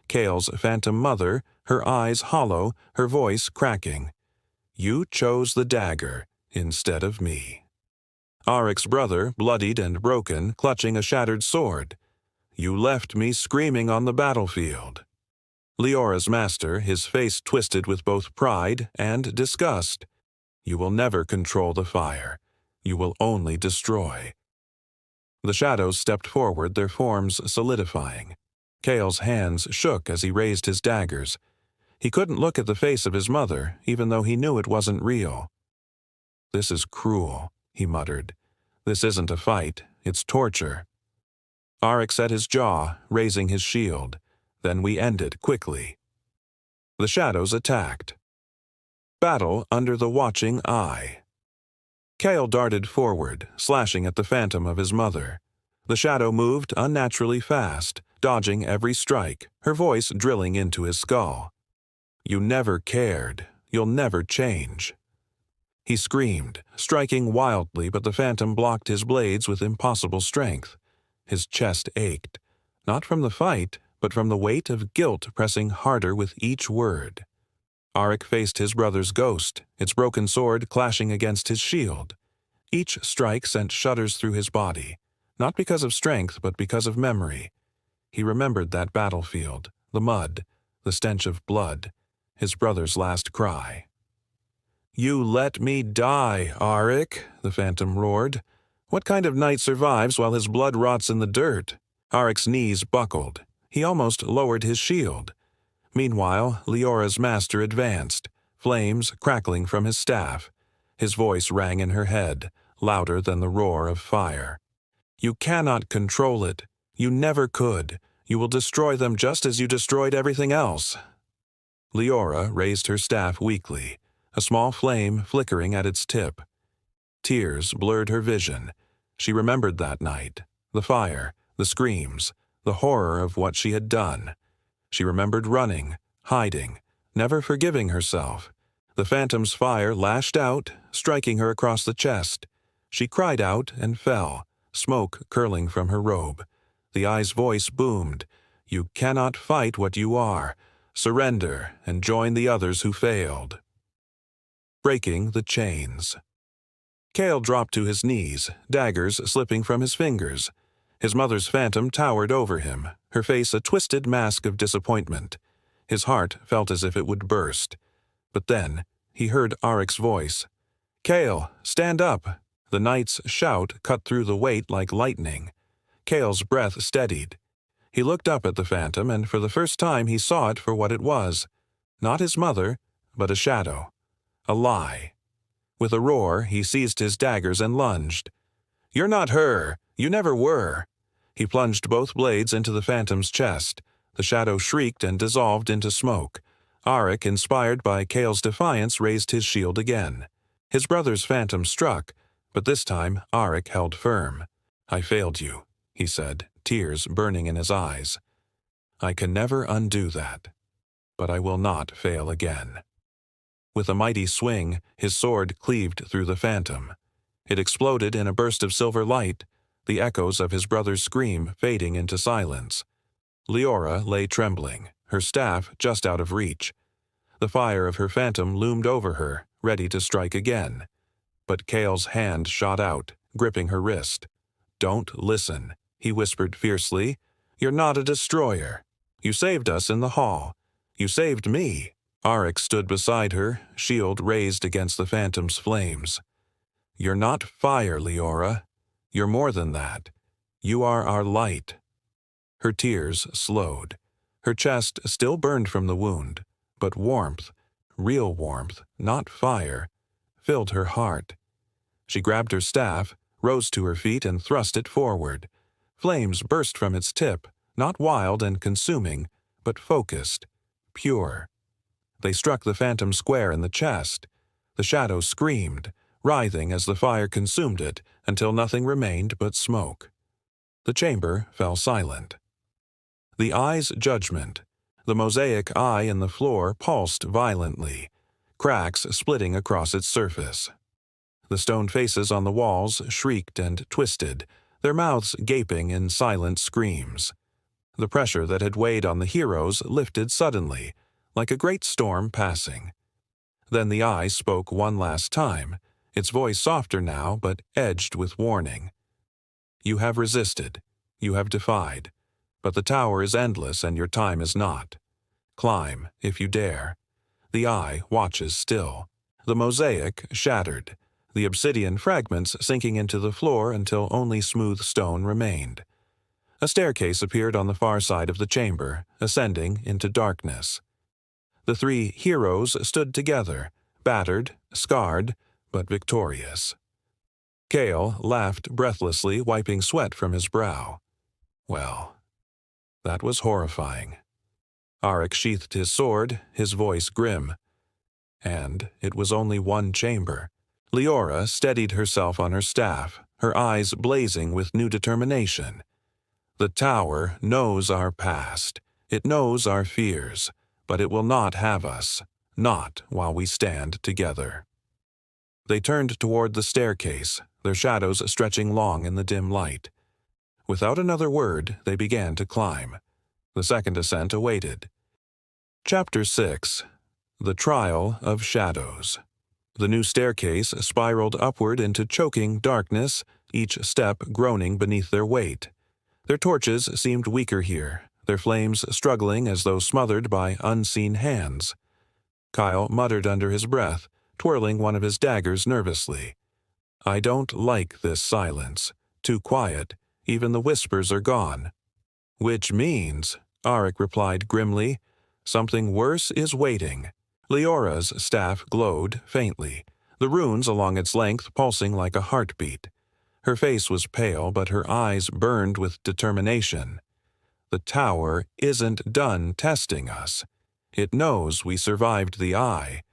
Kale's phantom mother, her eyes hollow, her voice cracking. "You chose the dagger instead of me." Arik's brother, bloodied and broken, clutching a shattered sword. "You left me screaming on the battlefield." Leora's master, his face twisted with both pride and disgust. "You will never control the fire. You will only destroy." The shadows stepped forward, their forms solidifying. Kale's hands shook as he raised his daggers. He couldn't look at the face of his mother, even though he knew it wasn't real. "This is cruel," he muttered. "This isn't a fight, it's torture." Arik set his jaw, raising his shield. Then we ended quickly. The shadows attacked. Battle under the watching eye. Kale darted forward, slashing at the phantom of his mother. The shadow moved unnaturally fast, dodging every strike, her voice drilling into his skull. "You never cared. You'll never change." He screamed, striking wildly, but the phantom blocked his blades with impossible strength. His chest ached, not from the fight, but from the weight of guilt pressing harder with each word. Arik faced his brother's ghost, its broken sword clashing against his shield. Each strike sent shudders through his body, not because of strength, but because of memory. He remembered that battlefield, the mud, the stench of blood, his brother's last cry. "You let me die, Arik," the phantom roared. What kind of knight survives while his blood rots in the dirt? Arik's knees buckled. He almost lowered his shield. Meanwhile, Leora's master advanced, flames crackling from his staff. His voice rang in her head, louder than the roar of fire. "You cannot control it. You never could. You will destroy them just as you destroyed everything else." Leora raised her staff weakly, a small flame flickering at its tip. Tears blurred her vision. She remembered that night, the fire, the screams, the horror of what she had done. She remembered running, hiding, never forgiving herself. The phantom's fire lashed out, striking her across the chest. She cried out and fell, smoke curling from her robe. The eye's voice boomed, "You cannot fight what you are. Surrender and join the others who failed." Breaking the chains. Cale dropped to his knees, daggers slipping from his fingers. His mother's phantom towered over him, her face a twisted mask of disappointment. His heart felt as if it would burst. But then he heard Arik's voice. "Cale, stand up!" The knight's shout cut through the weight like lightning. Cale's breath steadied. He looked up at the phantom, and for the first time he saw it for what it was. Not his mother, but a shadow. A lie. With a roar, he seized his daggers and lunged. "You're not her! You never were!" He plunged both blades into the phantom's chest. The shadow shrieked and dissolved into smoke. Arik, inspired by Cale's defiance, raised his shield again. His brother's phantom struck, but this time Arik held firm. "I failed you," he said, tears burning in his eyes. "I can never undo that, but I will not fail again." With a mighty swing, his sword cleaved through the phantom. It exploded in a burst of silver light, the echoes of his brother's scream fading into silence. Leora lay trembling, her staff just out of reach. The fire of her phantom loomed over her, ready to strike again. But Cale's hand shot out, gripping her wrist. "Don't listen," he whispered fiercely. "You're not a destroyer. You saved us in the hall. You saved me." Arik stood beside her, shield raised against the phantom's flames. "You're not fire, Leora. You're more than that. You are our light." Her tears slowed. Her chest still burned from the wound, but warmth, real warmth, not fire, filled her heart. She grabbed her staff, rose to her feet and thrust it forward. Flames burst from its tip, not wild and consuming, but focused, pure. They struck the phantom square in the chest. The shadow screamed, writhing as the fire consumed it until nothing remained but smoke. The chamber fell silent. The eye's judgment. The mosaic eye in the floor pulsed violently, cracks splitting across its surface. The stone faces on the walls shrieked and twisted, their mouths gaping in silent screams. The pressure that had weighed on the heroes lifted suddenly, like a great storm passing. Then the eye spoke one last time, its voice softer now but edged with warning. "You have resisted. You have defied. But the tower is endless and your time is not. Climb, if you dare." The eye watches still. The mosaic shattered, the obsidian fragments sinking into the floor until only smooth stone remained. A staircase appeared on the far side of the chamber, ascending into darkness. The three heroes stood together, battered, scarred, but victorious. Cale laughed breathlessly, wiping sweat from his brow. Well, that was horrifying. Arik sheathed his sword, his voice grim. And it was only one chamber. Leora steadied herself on her staff, her eyes blazing with new determination. The tower knows our past. It knows our fears, but it will not have us, not while we stand together. They turned toward the staircase, their shadows stretching long in the dim light. Without another word, they began to climb. The second ascent awaited. Chapter 6. The Trial of Shadows. The new staircase spiraled upward into choking darkness, each step groaning beneath their weight. Their torches seemed weaker here, their flames struggling as though smothered by unseen hands. Kyle muttered under his breath, twirling one of his daggers nervously. "I don't like this silence. Too quiet. Even the whispers are gone." "Which means," Arik replied grimly, "something worse is waiting." Leora's staff glowed faintly, the runes along its length pulsing like a heartbeat. Her face was pale, but her eyes burned with determination. "The tower isn't done testing us. It knows we survived the eye.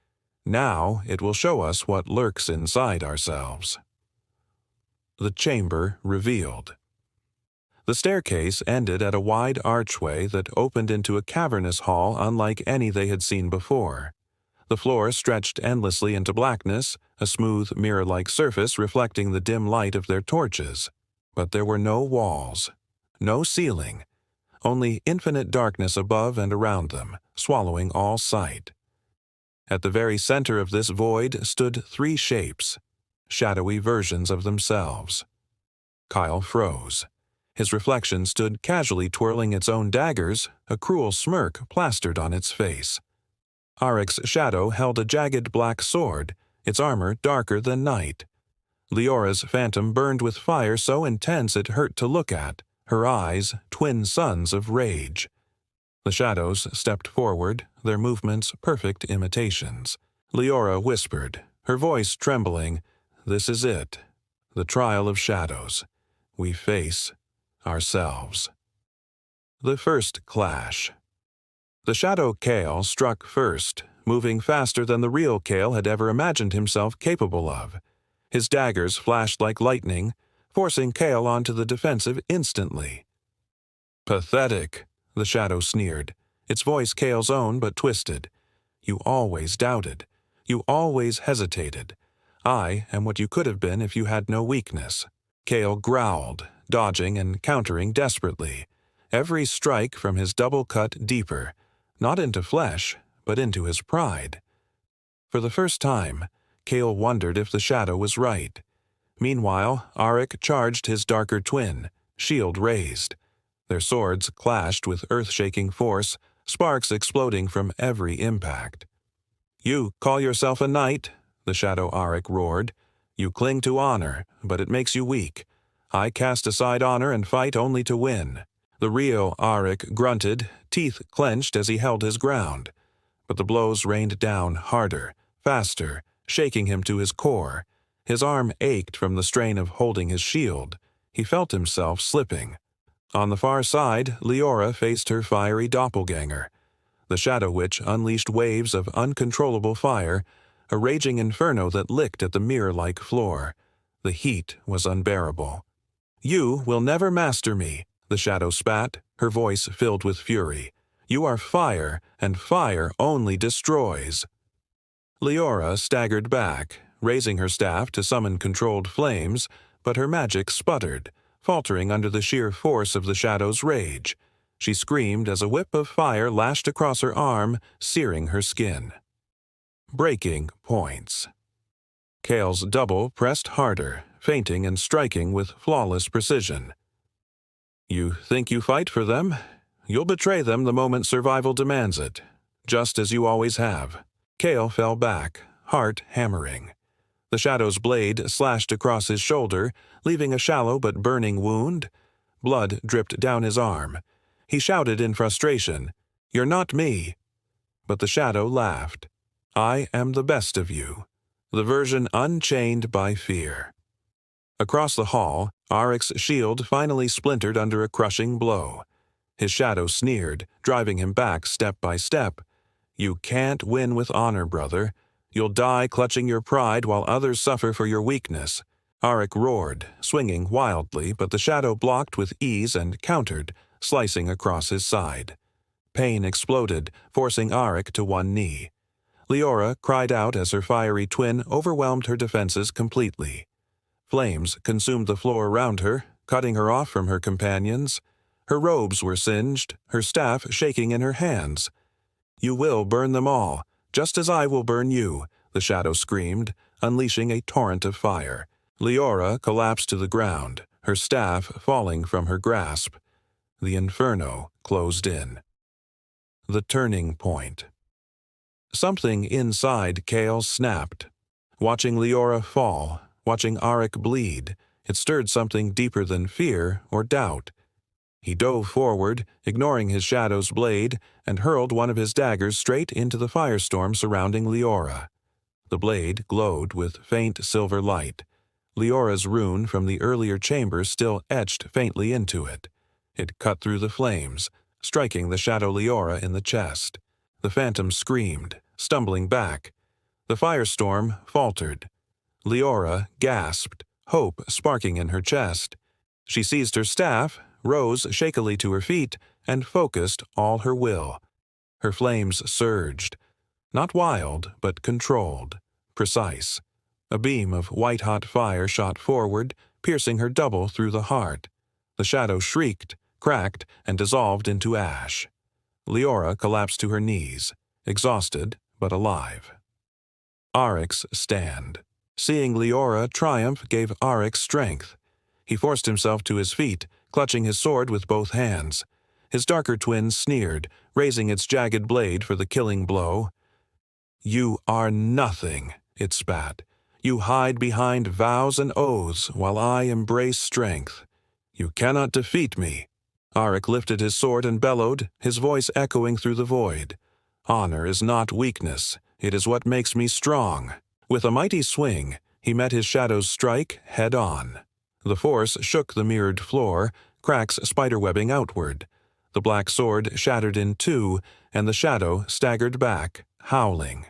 Now it will show us what lurks inside ourselves." The chamber revealed. The staircase ended at a wide archway that opened into a cavernous hall unlike any they had seen before. The floor stretched endlessly into blackness, a smooth mirror-like surface reflecting the dim light of their torches. But there were no walls, no ceiling, only infinite darkness above and around them, swallowing all sight. At the very center of this void stood three shapes, shadowy versions of themselves. Kyle froze. His reflection stood casually twirling its own daggers, a cruel smirk plastered on its face. Arik's shadow held a jagged black sword, its armor darker than night. Leora's phantom burned with fire so intense it hurt to look at, her eyes twin suns of rage. The shadows stepped forward, their movements perfect imitations. Leora whispered, her voice trembling, "This is it, the trial of shadows. We face ourselves." The first clash. The shadow Kale struck first, moving faster than the real Kale had ever imagined himself capable of. His daggers flashed like lightning, forcing Kale onto the defensive instantly. "Pathetic," the shadow sneered, its voice Kale's own but twisted. "You always doubted. You always hesitated. I am what you could have been if you had no weakness." Kale growled, dodging and countering desperately, every strike from his double cut deeper, not into flesh, but into his pride. For the first time, Kale wondered if the shadow was right. Meanwhile, Arik charged his darker twin, shield raised. Their swords clashed with earth-shaking force, sparks exploding from every impact. "You call yourself a knight?" the shadow Arik roared. "You cling to honor, but it makes you weak. I cast aside honor and fight only to win." The real Arik grunted, teeth clenched as he held his ground. But the blows rained down harder, faster, shaking him to his core. His arm ached from the strain of holding his shield. He felt himself slipping. On the far side, Leora faced her fiery doppelganger. The Shadow Witch unleashed waves of uncontrollable fire, a raging inferno that licked at the mirror-like floor. The heat was unbearable. "You will never master me," the shadow spat, her voice filled with fury. "You are fire, and fire only destroys." Leora staggered back, raising her staff to summon controlled flames, but her magic sputtered, faltering under the sheer force of the shadow's rage. She screamed as a whip of fire lashed across her arm, searing her skin. Breaking points. Kale's double pressed harder, feinting and striking with flawless precision. "You think you fight for them? You'll betray them the moment survival demands it, just as you always have." Kale fell back, heart hammering. The shadow's blade slashed across his shoulder, leaving a shallow but burning wound. Blood dripped down his arm. He shouted in frustration, "You're not me." But the shadow laughed. "I am the best of you, the version unchained by fear." Across the hall, Arik's shield finally splintered under a crushing blow. His shadow sneered, driving him back step by step. "You can't win with honor, brother. You'll die clutching your pride while others suffer for your weakness. Arik roared, swinging wildly, but the shadow blocked with ease and countered, slicing across his side. Pain exploded, forcing Arik to one knee. Leora cried out as her fiery twin overwhelmed her defenses completely. Flames consumed the floor around her, cutting her off from her companions. Her robes were singed, her staff shaking in her hands. "You will burn them all, just as I will burn you," the shadow screamed, unleashing a torrent of fire. Leora collapsed to the ground, her staff falling from her grasp. The inferno closed in. The turning point. Something inside Kale snapped. Watching Leora fall, watching Arik bleed, it stirred something deeper than fear or doubt. He dove forward, ignoring his shadow's blade, and hurled one of his daggers straight into the firestorm surrounding Leora. The blade glowed with faint silver light. Leora's rune from the earlier chamber still etched faintly into it. It cut through the flames, striking the shadow Leora in the chest. The phantom screamed, stumbling back. The firestorm faltered. Leora gasped, hope sparking in her chest. She seized her staff, rose shakily to her feet, and focused all her will. Her flames surged. Not wild, but controlled, precise. A beam of white-hot fire shot forward, piercing her double through the heart. The shadow shrieked, cracked, and dissolved into ash. Leora collapsed to her knees, exhausted but alive. Arik's stand. Seeing Leora triumph gave Arik strength. He forced himself to his feet, clutching his sword with both hands. His darker twin sneered, raising its jagged blade for the killing blow. "You are nothing," it spat. "You hide behind vows and oaths while I embrace strength. You cannot defeat me." Arik lifted his sword and bellowed, his voice echoing through the void. "Honor is not weakness. It is what makes me strong." With a mighty swing, he met his shadow's strike head-on. The force shook the mirrored floor, cracks spiderwebbing outward. The black sword shattered in two, and the shadow staggered back, howling.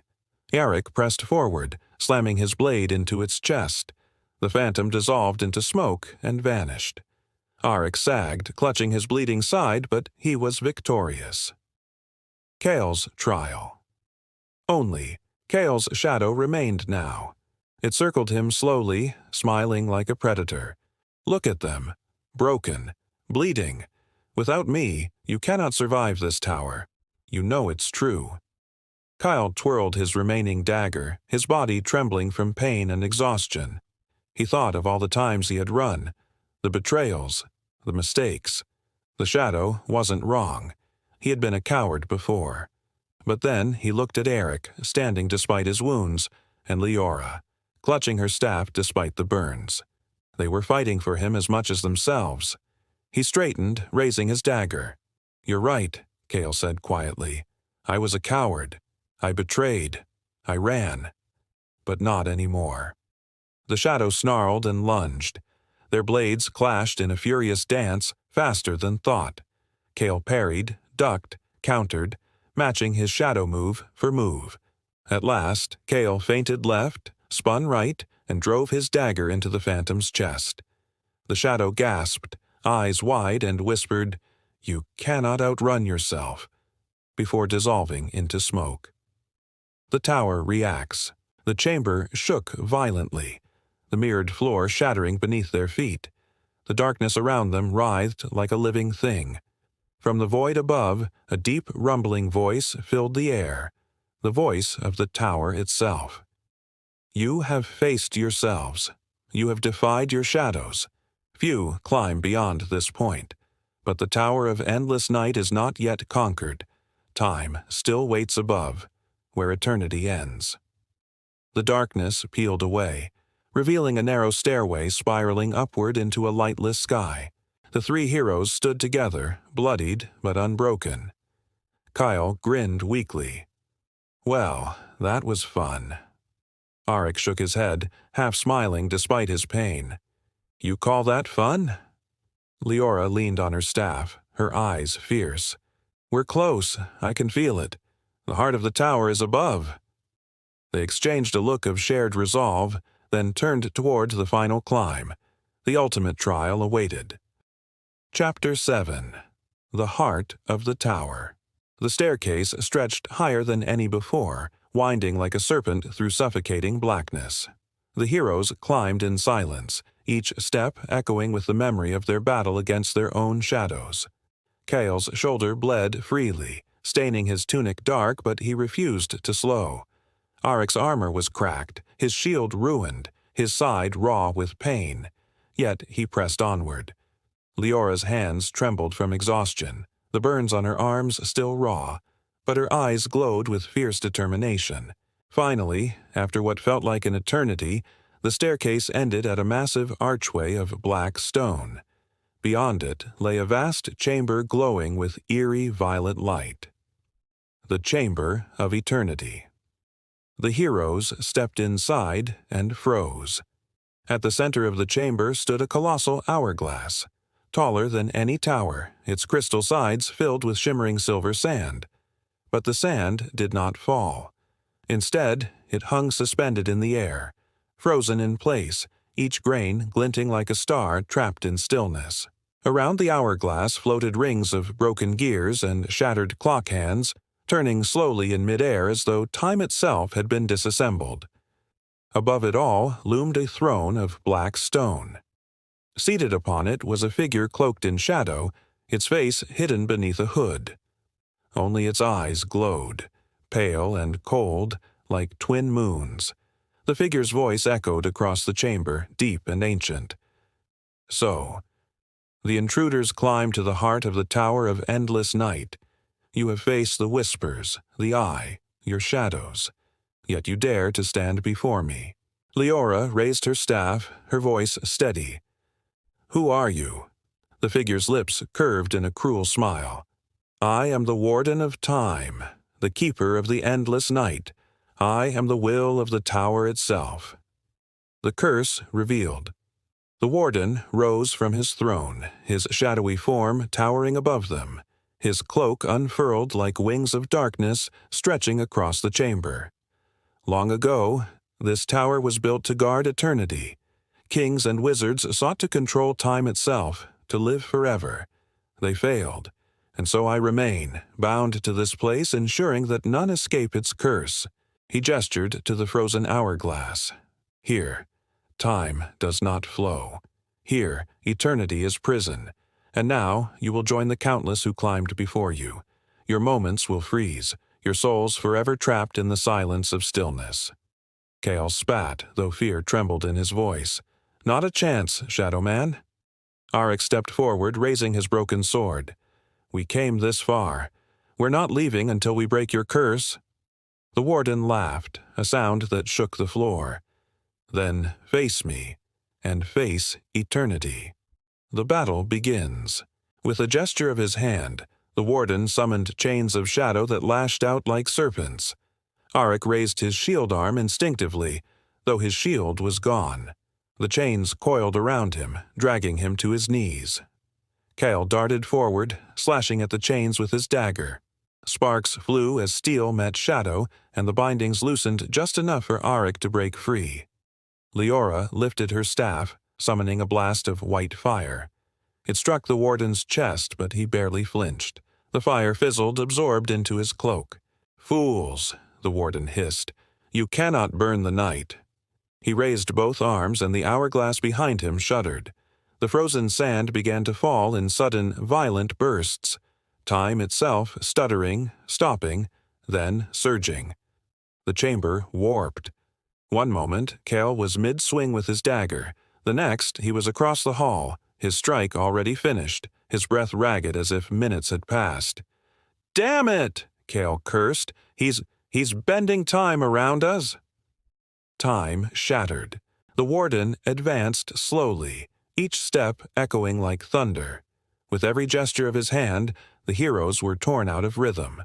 Arik pressed forward, slamming his blade into its chest. The phantom dissolved into smoke and vanished. Arik sagged, clutching his bleeding side, but he was victorious. Kale's trial. Only Kale's shadow remained now. It circled him slowly, smiling like a predator. "Look at them. Broken. Bleeding. Without me, you cannot survive this tower. You know it's true." Kyle twirled his remaining dagger, his body trembling from pain and exhaustion. He thought of all the times he had run, the betrayals, the mistakes. The shadow wasn't wrong. He had been a coward before. But then he looked at Arik, standing despite his wounds, and Leora, clutching her staff despite the burns. They were fighting for him as much as themselves. He straightened, raising his dagger. "You're right," Kale said quietly. "I was a coward. I betrayed. I ran. But not anymore." The shadow snarled and lunged. Their blades clashed in a furious dance, faster than thought. Kale parried, ducked, countered, matching his shadow move for move. At last, Kale feinted left, spun right, and drove his dagger into the phantom's chest. The shadow gasped, eyes wide, and whispered, "You cannot outrun yourself," before dissolving into smoke. The tower reacts. The chamber shook violently, the mirrored floor shattering beneath their feet. The darkness around them writhed like a living thing. From the void above, a deep rumbling voice filled the air, the voice of the tower itself. "You have faced yourselves. You have defied your shadows. Few climb beyond this point. But the tower of endless night is not yet conquered. Time still waits above, where eternity ends." The darkness peeled away, revealing a narrow stairway spiraling upward into a lightless sky. The three heroes stood together, bloodied but unbroken. Kyle grinned weakly. "Well, that was fun." Arik shook his head, half smiling despite his pain. "You call that fun?" Leora leaned on her staff, her eyes fierce. "We're close. I can feel it. The heart of the tower is above." They exchanged a look of shared resolve, then turned toward the final climb. The ultimate trial awaited. Chapter 7. The Heart of the Tower. The staircase stretched higher than any before, winding like a serpent through suffocating blackness. The heroes climbed in silence, each step echoing with the memory of their battle against their own shadows. Cale's shoulder bled freely, staining his tunic dark, but he refused to slow. Aric's armor was cracked, his shield ruined, his side raw with pain. Yet he pressed onward. Leora's hands trembled from exhaustion, the burns on her arms still raw, but her eyes glowed with fierce determination. Finally, after what felt like an eternity, the staircase ended at a massive archway of black stone. Beyond it lay a vast chamber glowing with eerie violet light. The Chamber of Eternity. The heroes stepped inside and froze. At the center of the chamber stood a colossal hourglass, taller than any tower, its crystal sides filled with shimmering silver sand. But the sand did not fall. Instead, it hung suspended in the air, frozen in place, each grain glinting like a star trapped in stillness. Around the hourglass floated rings of broken gears and shattered clock hands, turning slowly in midair as though time itself had been disassembled. Above it all loomed a throne of black stone. Seated upon it was a figure cloaked in shadow, its face hidden beneath a hood. Only its eyes glowed, pale and cold, like twin moons. The figure's voice echoed across the chamber, deep and ancient. So, the intruders climbed to the heart of the Tower of Endless Night. You have faced the whispers, the eye, your shadows. Yet you dare to stand before me. Leora raised her staff, her voice steady. Who are you? The figure's lips curved in a cruel smile. I am the Warden of Time, the Keeper of the Endless Night. I am the will of the tower itself. The curse revealed. The Warden rose from his throne, his shadowy form towering above them, his cloak unfurled like wings of darkness stretching across the chamber. Long ago, this tower was built to guard eternity. Kings and wizards sought to control time itself, to live forever. They failed, and so I remain, bound to this place, ensuring that none escape its curse. He gestured to the frozen hourglass. Here, time does not flow. Here, eternity is prison. And now you will join the countless who climbed before you. Your moments will freeze, your souls forever trapped in the silence of stillness. Cale spat, though fear trembled in his voice. Not a chance, Shadow Man. Aric stepped forward, raising his broken sword. We came this far. We're not leaving until we break your curse. The Warden laughed, a sound that shook the floor. Then face me, and face eternity. The battle begins. With a gesture of his hand, the Warden summoned chains of shadow that lashed out like serpents. Aric raised his shield arm instinctively, though his shield was gone. The chains coiled around him, dragging him to his knees. Cale darted forward, slashing at the chains with his dagger. Sparks flew as steel met shadow, and the bindings loosened just enough for Aric to break free. Leora lifted her staff, summoning a blast of white fire. It struck the Warden's chest, but he barely flinched. The fire fizzled, absorbed into his cloak. Fools, the Warden hissed. You cannot burn the night. He raised both arms, and the hourglass behind him shuddered. The frozen sand began to fall in sudden, violent bursts. Time itself stuttering, stopping, then surging. The chamber warped. One moment, Cale was mid-swing with his dagger. The next, he was across the hall, his strike already finished, his breath ragged as if minutes had passed. "Damn it!" Cale cursed. He's bending time around us." Time shattered. The Warden advanced slowly, each step echoing like thunder. With every gesture of his hand, the heroes were torn out of rhythm.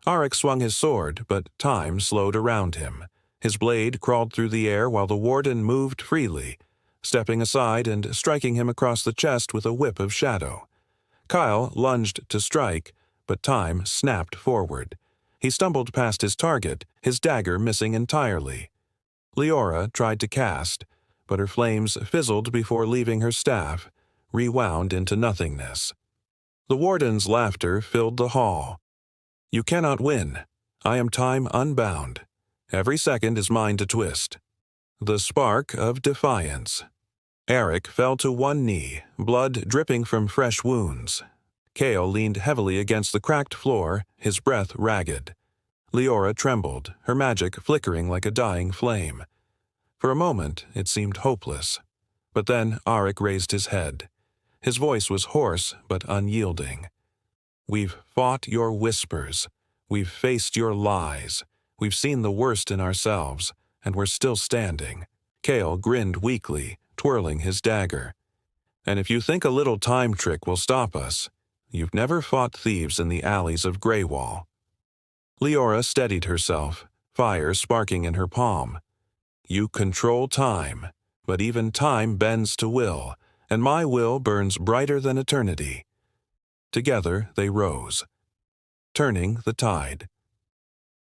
Aric swung his sword, but time slowed around him. His blade crawled through the air while the Warden moved freely, stepping aside and striking him across the chest with a whip of shadow. Kyle lunged to strike, but time snapped forward. He stumbled past his target, his dagger missing entirely. Leora tried to cast, but her flames fizzled before leaving her staff, rewound into nothingness. The warden's laughter filled the hall. "You cannot win. I am time unbound. Every second is mine to twist." The spark of defiance. Eric fell to one knee, blood dripping from fresh wounds. Kale leaned heavily against the cracked floor, his breath ragged. Leora trembled, her magic flickering like a dying flame. For a moment, it seemed hopeless. But then Arik raised his head. His voice was hoarse but unyielding. "We've fought your whispers. We've faced your lies. We've seen the worst in ourselves, and we're still standing." Kale grinned weakly, twirling his dagger. "And if you think a little time trick will stop us, you've never fought thieves in the alleys of Greywall." Leora steadied herself, fire sparking in her palm. "You control time, but even time bends to will, and my will burns brighter than eternity." Together they rose, turning the tide.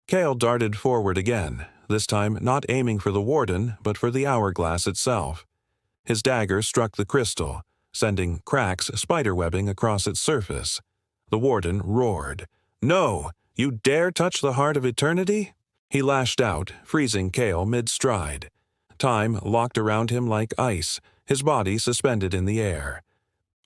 Kale darted forward again, this time not aiming for the warden, but for the hourglass itself. His dagger struck the crystal, sending cracks spiderwebbing across its surface. The warden roared. "No! You dare touch the heart of eternity?" He lashed out, freezing Kale mid-stride. Time locked around him like ice, his body suspended in the air.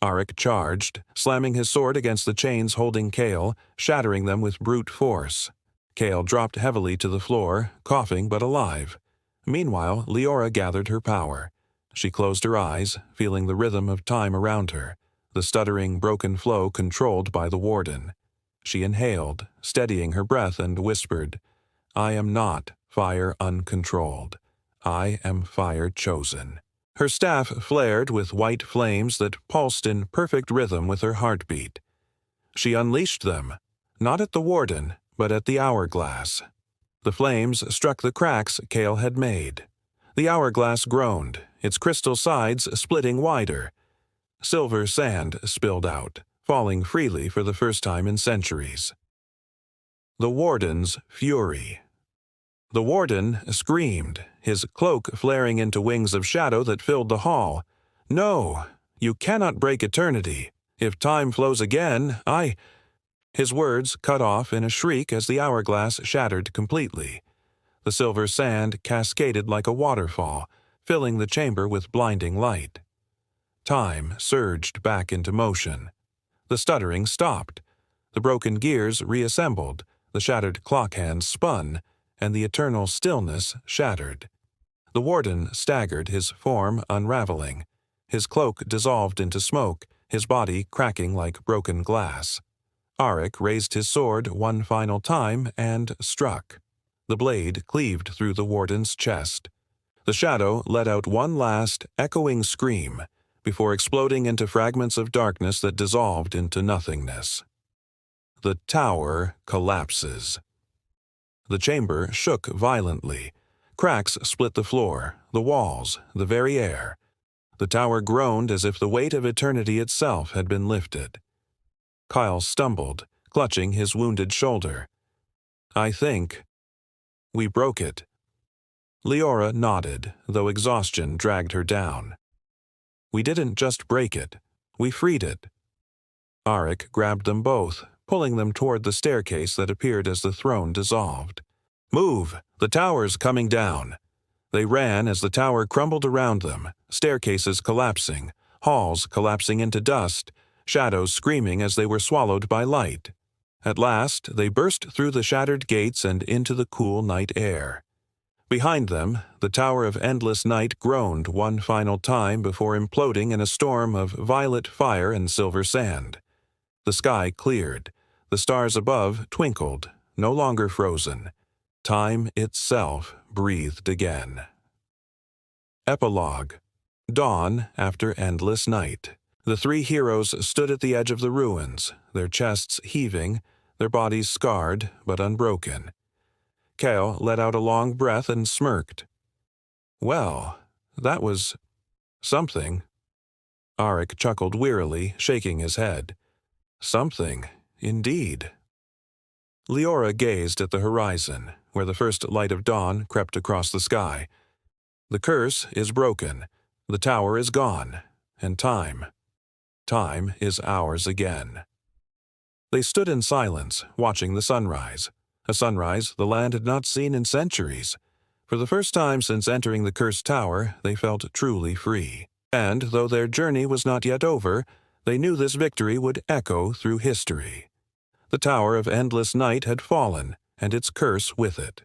Arik charged, slamming his sword against the chains holding Kale, shattering them with brute force. Kale dropped heavily to the floor, coughing but alive. Meanwhile, Leora gathered her power. She closed her eyes, feeling the rhythm of time around her, the stuttering, broken flow controlled by the warden. She inhaled, steadying her breath, and whispered, "I am not fire uncontrolled. I am fire chosen." Her staff flared with white flames that pulsed in perfect rhythm with her heartbeat. She unleashed them, not at the warden, but at the hourglass. The flames struck the cracks Kale had made. The hourglass groaned, its crystal sides splitting wider. Silver sand spilled out, falling freely for the first time in centuries. The warden's fury. The warden screamed, his cloak flaring into wings of shadow that filled the hall. "No, you cannot break eternity. If time flows again, I—" His words cut off in a shriek as the hourglass shattered completely. The silver sand cascaded like a waterfall, filling the chamber with blinding light. Time surged back into motion. The stuttering stopped. The broken gears reassembled, the shattered clock hands spun, and the eternal stillness shattered. The warden staggered, his form unraveling. His cloak dissolved into smoke, his body cracking like broken glass. Arik raised his sword one final time and struck. The blade cleaved through the warden's chest. The shadow let out one last, echoing scream before exploding into fragments of darkness that dissolved into nothingness. The tower collapses. The chamber shook violently. Cracks split the floor, the walls, the very air. The tower groaned as if the weight of eternity itself had been lifted. Kyle stumbled, clutching his wounded shoulder. "I think we broke it." Leora nodded, though exhaustion dragged her down. "We didn't just break it. We freed it." Arik grabbed them both, pulling them toward the staircase that appeared as the throne dissolved. "Move! The tower's coming down!" They ran as the tower crumbled around them, staircases collapsing, halls collapsing into dust, shadows screaming as they were swallowed by light. At last, they burst through the shattered gates and into the cool night air. Behind them, the Tower of Endless Night groaned one final time before imploding in a storm of violet fire and silver sand. The sky cleared. The stars above twinkled, no longer frozen. Time itself breathed again. Epilogue. Dawn after endless night. The three heroes stood at the edge of the ruins, their chests heaving, their bodies scarred but unbroken. Kale let out a long breath and smirked. "Well, that was something." Arik chuckled wearily, shaking his head. "Something, indeed." Leora gazed at the horizon, where the first light of dawn crept across the sky. The curse is broken, the tower is gone, and time is ours again. They stood in silence, watching the sunrise, a sunrise the land had not seen in centuries. For the first time since entering the cursed tower, they felt truly free. And though their journey was not yet over, they knew this victory would echo through history. The Tower of Endless Night had fallen, and its curse with it.